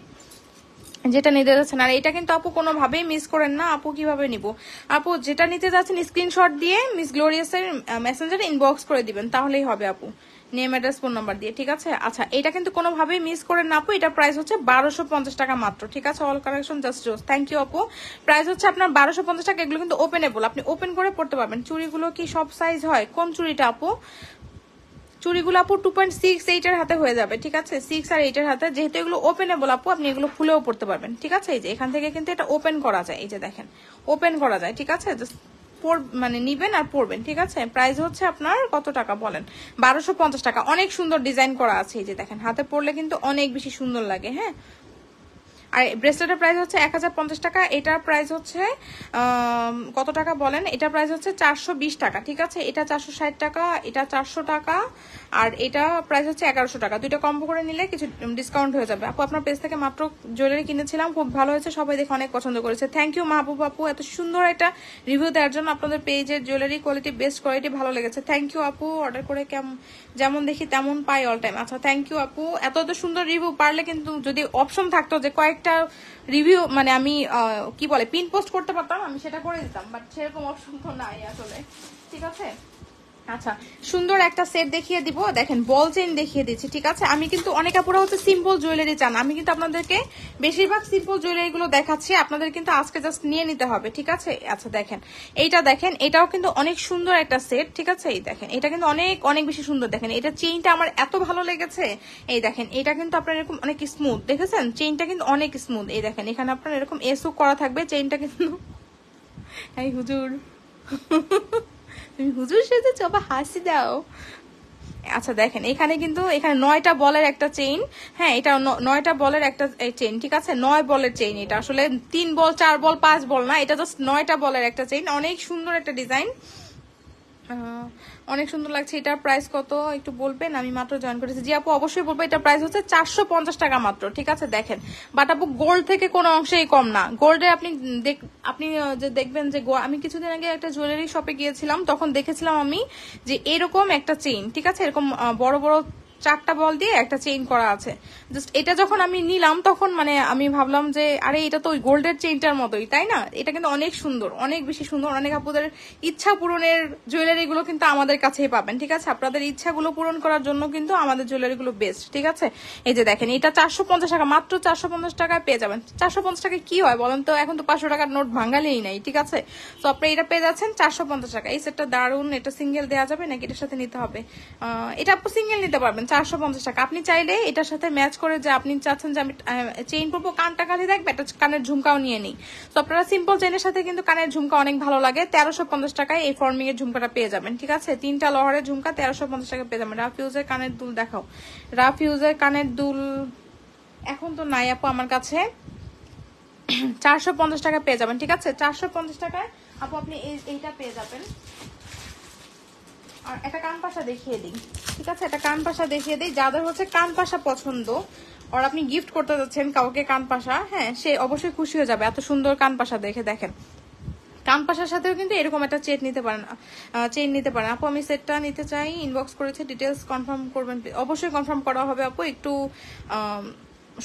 যেটা নিতে যাচ্ছেন। আর এটা কিন্তু আপু কোনোভাবেই মিস করেন না আপু। কিভাবে নিব আপু? যেটা নিতে যাচ্ছেন স্ক্রিনশট দিয়ে মিস গ্লোরিয়াসের মেসেঞ্জারে ইনবক্স করে দিবেন, তাহলেই হবে আপু, নেম অ্যাড্রেস ফোন নাম্বার দিয়ে, ঠিক আছে? আচ্ছা, এটা কিন্তু কোনোভাবেই মিস করেন না আপু। এটা প্রাইস হচ্ছে 1250 টাকা মাত্র, ঠিক আছে? অল কালেকশন জাস্ট জোস। থ্যাংক ইউ আপু। প্রাইস হচ্ছে আপনার 1250 টাকা। এগুলো কিন্তু ওপেনেবল, আপনি ওপেন করে পড়তে পারবেন। চুড়িগুলো কি সব সাইজ হয়? কোন চুড়িটা আপু? চুড়িগুলো আপু 2.68 এর হাতে হয়ে যাবে, ঠিক আছে? 6 আর 8 এর হাতে, যেহেতু এগুলো ওপেনেবল আপু, আপনি এগুলো খুলেও পড়তে পারবেন, ঠিক আছে? এই যে এখান থেকে কিন্তু এটা ওপেন করা যায়, এই যে দেখেন ওপেন করা যায়, ঠিক আছে? জাস্ট মানে নিবেন আর পরবেন, ঠিক আছে? প্রাইস হচ্ছে আপনার কত টাকা বলেন? 1250 টাকা। অনেক সুন্দর ডিজাইন করা আছে, এই যে দেখেন হাতে পরলে কিন্তু অনেক বেশি সুন্দর লাগে, হ্যাঁ? আর ব্রেসলেটের প্রাইস হচ্ছে 1050 টাকা। এটার প্রাইস হচ্ছে কত টাকা বলেন? এটার প্রাইস হচ্ছে 420 টাকা, ঠিক আছে? এটা 460 টাকা, এটা 400 টাকা, আর এটা প্রাইস হচ্ছে 1100 টাকা। দুইটা কম্বো করে নিলে কিছু ডিসকাউন্ট হয়ে যাবে আপু। আপনার পেজ থেকে মাত্র জুয়েলারি কিনেছিলাম, খুব ভালো হয়েছে, সবাই দেখে অনেক পছন্দ করেছে। থ্যাংক ইউ মাহবুব আপু, এত সুন্দর একটা রিভিউ দেওয়ার জন্য। আপনাদের পেজের জুয়েলারি কোয়ালিটি, বেস্ট কোয়ালিটি, ভালো লেগেছে। থ্যাংক ইউ আপু। অর্ডার করে যেমন দেখি তেমন পাই অল টাইম। আচ্ছা, থ্যাংক ইউ আপু। এত সুন্দর রিভিউ, পারলে কিন্তু যদি অপশন থাকতো যে কয়েকটা রিভিউ মানে আমি কি বলে পিন পোস্ট করতে পারতাম, আমি সেটা করে দিতাম, বাট সেরকম অপশন তো নাই আসলে, ঠিক আছে? আচ্ছা, সুন্দর একটা সেট দেখিয়ে দিব। দেখেন বল চেইন দেখিয়ে দিচ্ছি, ঠিক আছে? আমি কিন্তু অনেক আপুরা হচ্ছে সিম্পল জুয়েলারি চান, আমি কিন্তু আপনাদেরকে বেশিরভাগ সিম্পল জুয়েলারি গুলো দেখাচ্ছি। আপনাদের কিন্তু আজকে জাস্ট নিয়ে নিতে হবে, ঠিক আছে? আচ্ছা দেখেন এইটা, দেখেন এটাও কিন্তু অনেক সুন্দর একটা সেট, ঠিক আছে? এই দেখেন এটা কিন্তু অনেক অনেক বেশি সুন্দর। দেখেন এটা চেইনটা আমার এত ভালো লেগেছে। এই দেখেন এটা কিন্তু আপনার এরকম অনেক স্মুথ, দেখেছেন? চেইনটা কিন্তু অনেক স্মুথ। এই দেখেন এখানে আপনার এরকম এসও করা থাকবে, চেইনটা কিন্তু এই হুজুর তুমি হুজুর সেজেছো, আবার হাসি দাও। আচ্ছা দেখেন এখানে কিন্তু এখানে 9টা বলের একটা চেইন, হ্যাঁ এটা 9টা বলের একটা চেইন, ঠিক আছে? 9 বলের চেইন। এটা আসলে 3 বল 4 বল 5 বল না, এটা জাস্ট 9টা বলের একটা চেইন। অনেক সুন্দর একটা ডিজাইন, অনেক সুন্দর লাগছে। এটার প্রাইস কত একটু বলবেন? আমি মাত্র জয়েন করেছি। জি আপু অবশ্যই বলবো। এটার প্রাইস হচ্ছে 450 টাকা মাত্র, ঠিক আছে? দেখেন, বাট আপু গোল্ড থেকে কোনো অংশেই কম না। গোল্ডে আপনি যে দেখবেন যে আমি কিছুদিন আগে একটা জুয়েলারি শপে গিয়েছিলাম, তখন দেখেছিলাম আমি যে এরকম একটা চেইন, ঠিক আছে, এরকম বড় বড় 4টা বল দিয়ে একটা চেইন করা আছে। জাস্ট এটা যখন আমি নিলাম তখন মানে আমি ভাবলাম যে আরে এটা তো ওই গোল্ডের চেইনটার মতোই, তাই না? এটা কিন্তু অনেক সুন্দর, অনেক বেশি সুন্দর। অনেক আপুদের ইচ্ছা পূরণের জুয়েলারি গুলো কিন্তু আমাদের কাছেই পাবেন, ঠিক আছে? আপনাদের ইচ্ছাগুলো পূরণ করার জন্য কিন্তু আমাদের জুয়েলারি গুলো বেস্ট, ঠিক আছে? এই যে দেখেন, এটা 450 টাকা মাত্র, 450 টাকায় পেয়ে যাবেন। 450 টাকায় কি হয় বলেন তো? এখন তো 500 টাকার নোট ভাঙালেই নাই, ঠিক আছে? তো আপনি এটা পেয়ে যাচ্ছেন 450 টাকা। এই সেটটা দারুন। এটা সিঙ্গেল দেওয়া যাবে নাকি এটার সাথে নিতে হবে? এটা আপু সিঙ্গেল নিতে পারবেন 450 টাকা। আপনি চাইলে এটার সাথে ম্যাচ করে, যে আপনি চাচ্ছেন যে আমি চেইন পরবো, কানটা খালি থাকবে, একটা কানের ঝুমকাও নিয়ে নিই, তো আপনারা সিম্পল চেইনের সাথে কিন্তু কানের ঝুমকা অনেক ভালো লাগে। 1350 টাকায় এই ফর্মিং এর ঝুমকাটা পেয়ে যাবেন, ঠিক আছে? 3টা লহরের ঝুমকা 1350 টাকা পেয়ে যাবেন। রাফ ইউজের কানের দুল দেখাও। রাফ ইউজের কানের দুল এখন তো নাই আপু আমার কাছে। 450 টাকা পেয়ে যাবেন, ঠিক আছে? 450 টাকায় আপু আপনি এইটা পেয়ে যাবেন। আর একটা কান পাশা দেখিয়ে দিই, ঠিক আছে? একটা কান পাশা দেখিয়ে দিই। যাদের হচ্ছে কান পাশা পছন্দ, আর আপনি গিফট করতে যাচ্ছেন কাউকে কান পাশা, হ্যাঁ, সে অবশ্যই খুশি হয়ে যাবে এত সুন্দর কান পাশা দেখে। দেখেন, কান পাশার সাথেও কিন্তু এরকম একটা চেইন নিতে পারেন, আপু আমি সেটটা নিতে চাই, ইনবক্স করেছে, ডিটেলস কনফার্ম করবেন। অবশ্যই কনফার্ম করা হবে আপু, একটু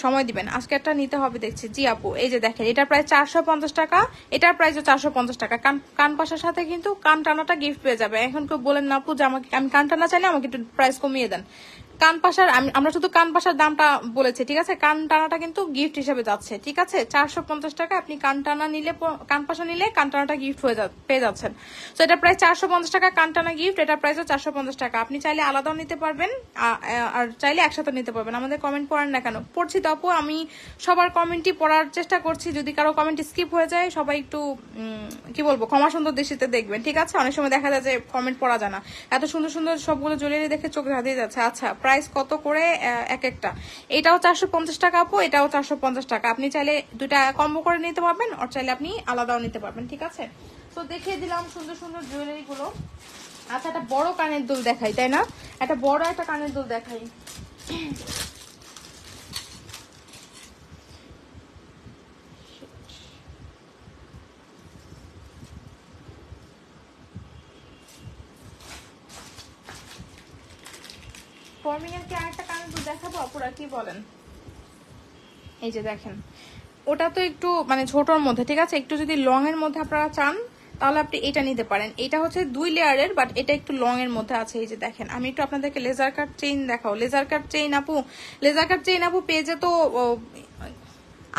সময় দিবেন। আজকে একটা নিতে হবে দেখছি। জি আপু, এই যে দেখেন, এটার প্রাইস 450 টাকা, এটার প্রাইসও 450 টাকা। কান পাশার সাথে কিন্তু কান টানাটা গিফট পেয়ে যাবে। এখন কেউ বলেন না আপু যে আমাকে, আমি কান টানা চাইলে আমাকে একটু প্রাইস কমিয়ে দেন। কান পাশার আমরা শুধু কান পাশার দামটা বলেছি, ঠিক আছে? কান টানাটা কিন্তু গিফট হিসেবে যাচ্ছে, ঠিক আছে? 450 টাকা আপনি কান টানা নিলে, কান পাশা নিলে কান টানাটা গিফট পেয়ে যাচ্ছেন। তো এটা প্রায় 450 টাকা কান টানা গিফট, এটা প্রাইসও 450 টাকা। আপনি চাইলে আলাদাও নিতে পারবেন আর চাইলে একসাথে নিতে পারবেন। আমাদের কমেন্ট পড়েন না কেন? পড়ছি তো আপু, আমি সবার কমেন্টই পড়ার চেষ্টা করছি। যদি কারো কমেন্ট স্কিপ হয়ে যায়, সবাই একটু কি বলবো, ক্ষমা সুন্দর দৃষ্টিতে দেখবেন, ঠিক আছে? অনেক সময় দেখা যায় যে কমেন্ট পড়া যায় না। এত সুন্দর সুন্দর সবগুলো জুয়েলারি দেখে চোখ ধাঁধিয়ে যাচ্ছে। আচ্ছা, প্রাইস কত করে এক একটা? এটাও 450 টাকা আপু, এটাও 450 টাকা। আপনি চাইলে দুটা কম্বো করে নিতে পারবেন, আর চাইলে আপনি আলাদাও নিতে পারবেন, ঠিক আছে? তো দেখিয়ে দিলাম সুন্দর সুন্দর জুয়েলারি গুলো। আচ্ছা, একটা বড় কানের দুল দেখাই, তাই না? একটা বড় একটা কানের দুল দেখাই। ফর্মিং এর কি আরেকটা কানের দুল দেখাবো আপুরা, কি বলেন? এই যে দেখেন, ওটা তো একটু মানে ছোটর মধ্যে, ঠিক আছে? একটু যদি লং এর মধ্যে আপনারা চান তাহলে আপনি এটা নিতে পারেন। এটা হচ্ছে 2 লেয়ারের, বাট এটা একটু লং এর মধ্যে আছে। এই যে দেখেন, আমি একটু আপনাদেরকে লেজার কাট চেইন দেখাও। লেজার কাট চেইন আপু পেজে তো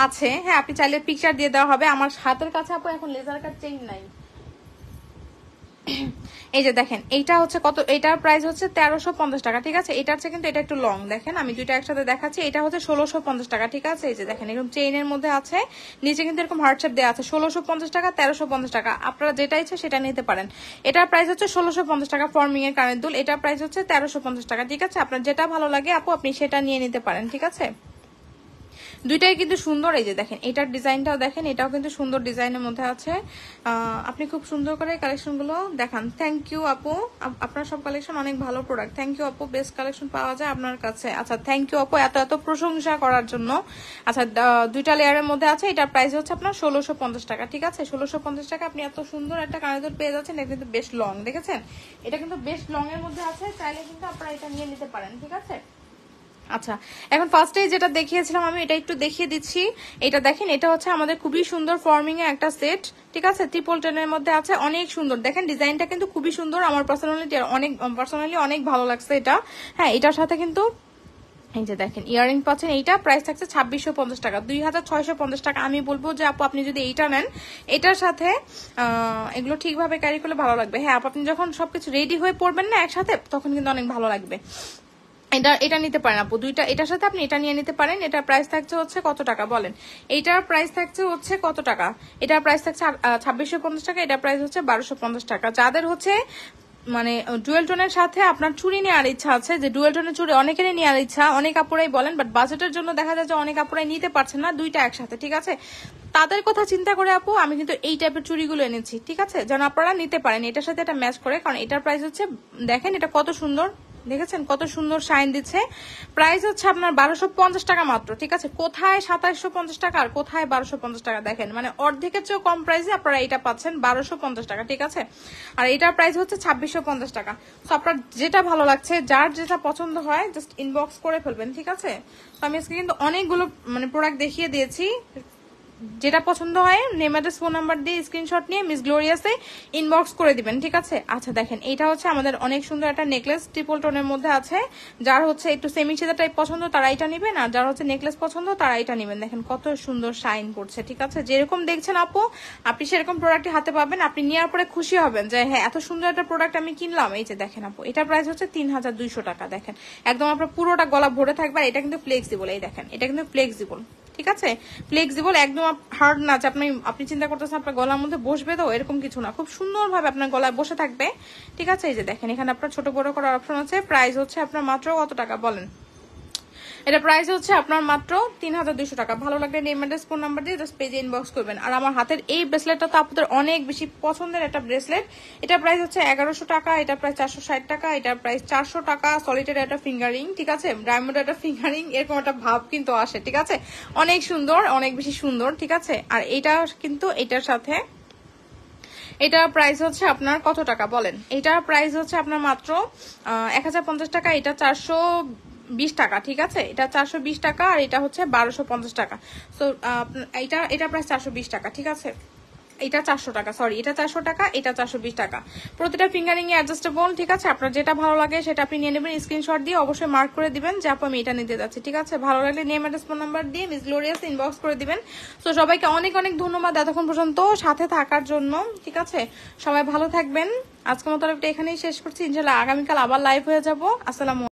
আছে, হ্যাঁ, আপনি চাইলে পিকচার দিয়ে দেওয়া হবে। আমার হাতের কাছে আপু এখন লেজার কাট চেইন নাই। এই যে দেখেন, এইটা হচ্ছে কত, এটার প্রাইস হচ্ছে 1350 টাকা, ঠিক আছে? এটা হচ্ছে কিন্তু এটা একটু লং। দেখেন, আমি দুইটা একসাথে দেখাচ্ছি। এটা হচ্ছে 1650 টাকা, ঠিক আছে? এই যে দেখেন, এরকম চেইনের মধ্যে আছে, নিচে কিন্তু এরকম হার্ট শেপ দেওয়া আছে। 1650 টাকা, 1350 টাকা, আপনারা যেটা ইচ্ছে সেটা নিতে পারেন। এটার প্রাইস হচ্ছে 1650 টাকা ফর্মিং এর কানের দুল, এটার প্রাইস হচ্ছে 1350 টাকা, ঠিক আছে? আপনার যেটা ভালো লাগে আপু আপনি সেটা নিয়ে নিতে পারেন, ঠিক আছে? দুইটাই কিন্তু সুন্দর। এই যে দেখেন, এটার ডিজাইনটাও দেখেন, এটাও কিন্তু সুন্দর ডিজাইনের মধ্যে আছে। আপনি খুব সুন্দর করে কালেকশনগুলো দেখান। থ্যাংক ইউ আপু, আপনার সব কালেকশন অনেক ভালো প্রোডাক্ট। থ্যাংক ইউ আপু, বেস্ট কালেকশন পাওয়া যায় আপনার কাছে। আচ্ছা, থ্যাংক ইউ আপু এত এত প্রশংসা করার জন্য। আচ্ছা, দুইটা লেয়ারের মধ্যে আছে, এটার প্রাইস হচ্ছে আপনার 1650 টাকা, ঠিক আছে? 1650 টাকা আপনি এত সুন্দর একটা কানের দুল পেয়ে যাচ্ছেন। এটা কিন্তু বেশ লং, দেখেছেন? এটা কিন্তু বেশ লং এর মধ্যে আছে, চাইলে কিন্তু আপনারা এটা নিয়ে নিতে পারেন, ঠিক আছে? আচ্ছা, এখন ফার্স্টে যেটা দেখিয়েছিলাম আমি, এটা একটু দেখিয়ে দিচ্ছি। এটা দেখেন, এটা হচ্ছে আমাদের খুবই সুন্দর ফর্মিং এর একটা সেট, ঠিক আছে? 310 এর মধ্যে আছে, অনেক সুন্দর। দেখেন ডিজাইনটা কিন্তু খুবই সুন্দর, আমার পার্সোনালি অনেক ভালো লাগছে এটা। হ্যাঁ, এটার সাথে কিন্তু এই যে দেখেন ইয়ারিং পাচ্ছেন। এইটা প্রাইস থাকছে 2650 টাকা, 2650 টাকা। আমি বলবো যে আপু আপনি যদি এইটা নেন, এটার সাথে এগুলো ঠিকভাবে ক্যারি করলে ভালো লাগবে। হ্যাঁ আপু, আপনি যখন সবকিছু রেডি হয়ে পড়বেন না একসাথে, তখন কিন্তু অনেক ভালো লাগবে। এটা নিতে পারেন আপু, দুইটা এটার সাথে আপনি এটা নিয়ে নিতে পারেন। এটার প্রাইস থাকছে হচ্ছে কত টাকা বলেন? এইটার প্রাইস থাকছে হচ্ছে কত টাকা? এটার প্রাইস থাকছে 2650 টাকা, এটার প্রাইস হচ্ছে 1250 টাকা। যাদের হচ্ছে মানে ডুয়েল টোনের সাথে আপনার চুড়ি নেওয়ার ইচ্ছা আছে, যে ডুয়েল টোনের চুড়ি অনেকেরই নেওয়ার ইচ্ছা, অনেক আপুরাই বলেন, বাট বাজেটের জন্য দেখা যায় যে অনেক আপুরাই নিতে পারছেন না দুইটা একসাথে, ঠিক আছে? তাদের কথা চিন্তা করে আপু আমি কিন্তু এই টাইপের চুড়িগুলো এনেছি, ঠিক আছে, যেন আপনারা নিতে পারেন এটার সাথে এটা ম্যাচ করে। কারণ এটার প্রাইস হচ্ছে, দেখেন এটা কত সুন্দর, দেখেছেন কত সুন্দর শাইন দিচ্ছে। প্রাইস হচ্ছে আপনার 1250 টাকা মাত্র, ঠিক আছে? কোথায় 2750 টাকা আর কোথায় 1250 টাকা, দেখেন মানে অর্ধেকের চেয়েও কম প্রাইসে আপনারা এটা পাচ্ছেন 1250 টাকা, ঠিক আছে? আর এটার প্রাইস হচ্ছে 2650 টাকা। তো আপনার যেটা ভালো লাগছে, যার যেটা পছন্দ হয় জাস্ট ইনবক্স করে ফেলবেন, ঠিক আছে? তো আমি আজকে কিন্তু অনেকগুলো মানে প্রোডাক্ট দেখিয়ে দিয়েছি, যেটা পছন্দ হয় নেম অ্যাড্রেস ফোন নাম্বার দিয়ে স্ক্রিনশট নিয়ে মিস গ্লোরিয়াসে ইনবক্স করে দিবেন, ঠিক আছে? আচ্ছা দেখেন এটা হচ্ছে আমাদের অনেক সুন্দর একটা নেকলেস, ট্রিপল টোনের মধ্যে আছে। যার হচ্ছে একটু সেমি সেদা টাইপ পছন্দ তারা এটা নেবেন, আর যার হচ্ছে নেকলেস পছন্দ তারা এটা নেবেন। দেখেন কত সুন্দর শাইন করছে, ঠিক আছে? যেরকম দেখছেন আপু আপনি সেরকম প্রোডাক্টই হাতে পাবেন, আপনি নেওয়ার পরে খুশি হবেন যে হ্যাঁ এত সুন্দর একটা প্রোডাক্ট আমি কিনলাম। এই যে দেখেন আপু এটার প্রাইস হচ্ছে 3200 টাকা। দেখেন একদম আপনার পুরোটা গলা ভরে থাকবে, আর এটা কিন্তু ফ্লেক্সিবল, এই দেখেন এটা কিন্তু ফ্লেক্সিবল, ঠিক আছে? ফ্লেক্সিবল, একদম হার্ড না যে আপনি চিন্তা করতেছেন আপনার গলার মধ্যে বসবে, তো এরকম কিছু না, খুব সুন্দরভাবে আপনার গলায় বসে থাকবে, ঠিক আছে? এই যে দেখেন এখানে আপনার ছোট বড় করার অপশন আছে। প্রাইস হচ্ছে আপনার মাত্র কত টাকা বলেন? এটা প্রাইস হচ্ছে আপনার মাত্র 3200 টাকা। ভালো লাগলে নেম অ্যাড্রেস ফোন নাম্বার দিয়ে জাস্ট পেজে ইনবক্স করবেন। আর আমার হাতের এই ব্রেসলেটটা তো আপনাদের অনেক বেশি পছন্দের একটা ব্রেসলেট, এটা প্রাইস হচ্ছে 1100 টাকা, এটা প্রাইস 460 টাকা, এটা প্রাইস 400 টাকা। সলিটের একটা ফিঙ্গারিং, ঠিক আছে? ডায়মন্ড একটা ফিঙ্গারিং, এরকম একটা ভাব কিন্তু আসে, ঠিক আছে? অনেক সুন্দর, অনেক বেশি সুন্দর, ঠিক আছে? আর এটা কিন্তু এটার সাথে এটার প্রাইস হচ্ছে আপনার কত টাকা বলেন? এটার প্রাইস হচ্ছে আপনার মাত্র 1050 টাকা, এটা 420 টাকা, ঠিক আছে? এটা 420 টাকা, আর এটা হচ্ছে 1250 টাকা। সো এটা প্রাইস 420 টাকা, ঠিক আছে? এটা 400 টাকা, সরি এটা 400 টাকা, এটা 420 টাকা। প্রতিটা ফিঙ্গারিং এ অ্যাডজাস্টেবল, ঠিক আছে? আপনার যেটা ভালো লাগে সেটা আপনি নিয়ে নেবেন, স্ক্রিনশট দিয়ে অবশ্যই মার্ক করে দিবেন যে আপু আমি এটা নিতে যাচ্ছি, ঠিক আছে? ভালো লাগলে নেম অ্যাড্রেস ফোন নাম্বার দিয়ে মিস গ্লোরিয়াস ইনবক্স করে দিবেন। তো সবাইকে অনেক অনেক ধন্যবাদ এতক্ষণ পর্যন্ত সাথে থাকার জন্য, ঠিক আছে? সবাই ভালো থাকবেন। আজকের মতো এখানেই শেষ করছি, ইনশাআল্লাহ আগামীকাল আবার লাইভ হয়ে যাব। আসসালামু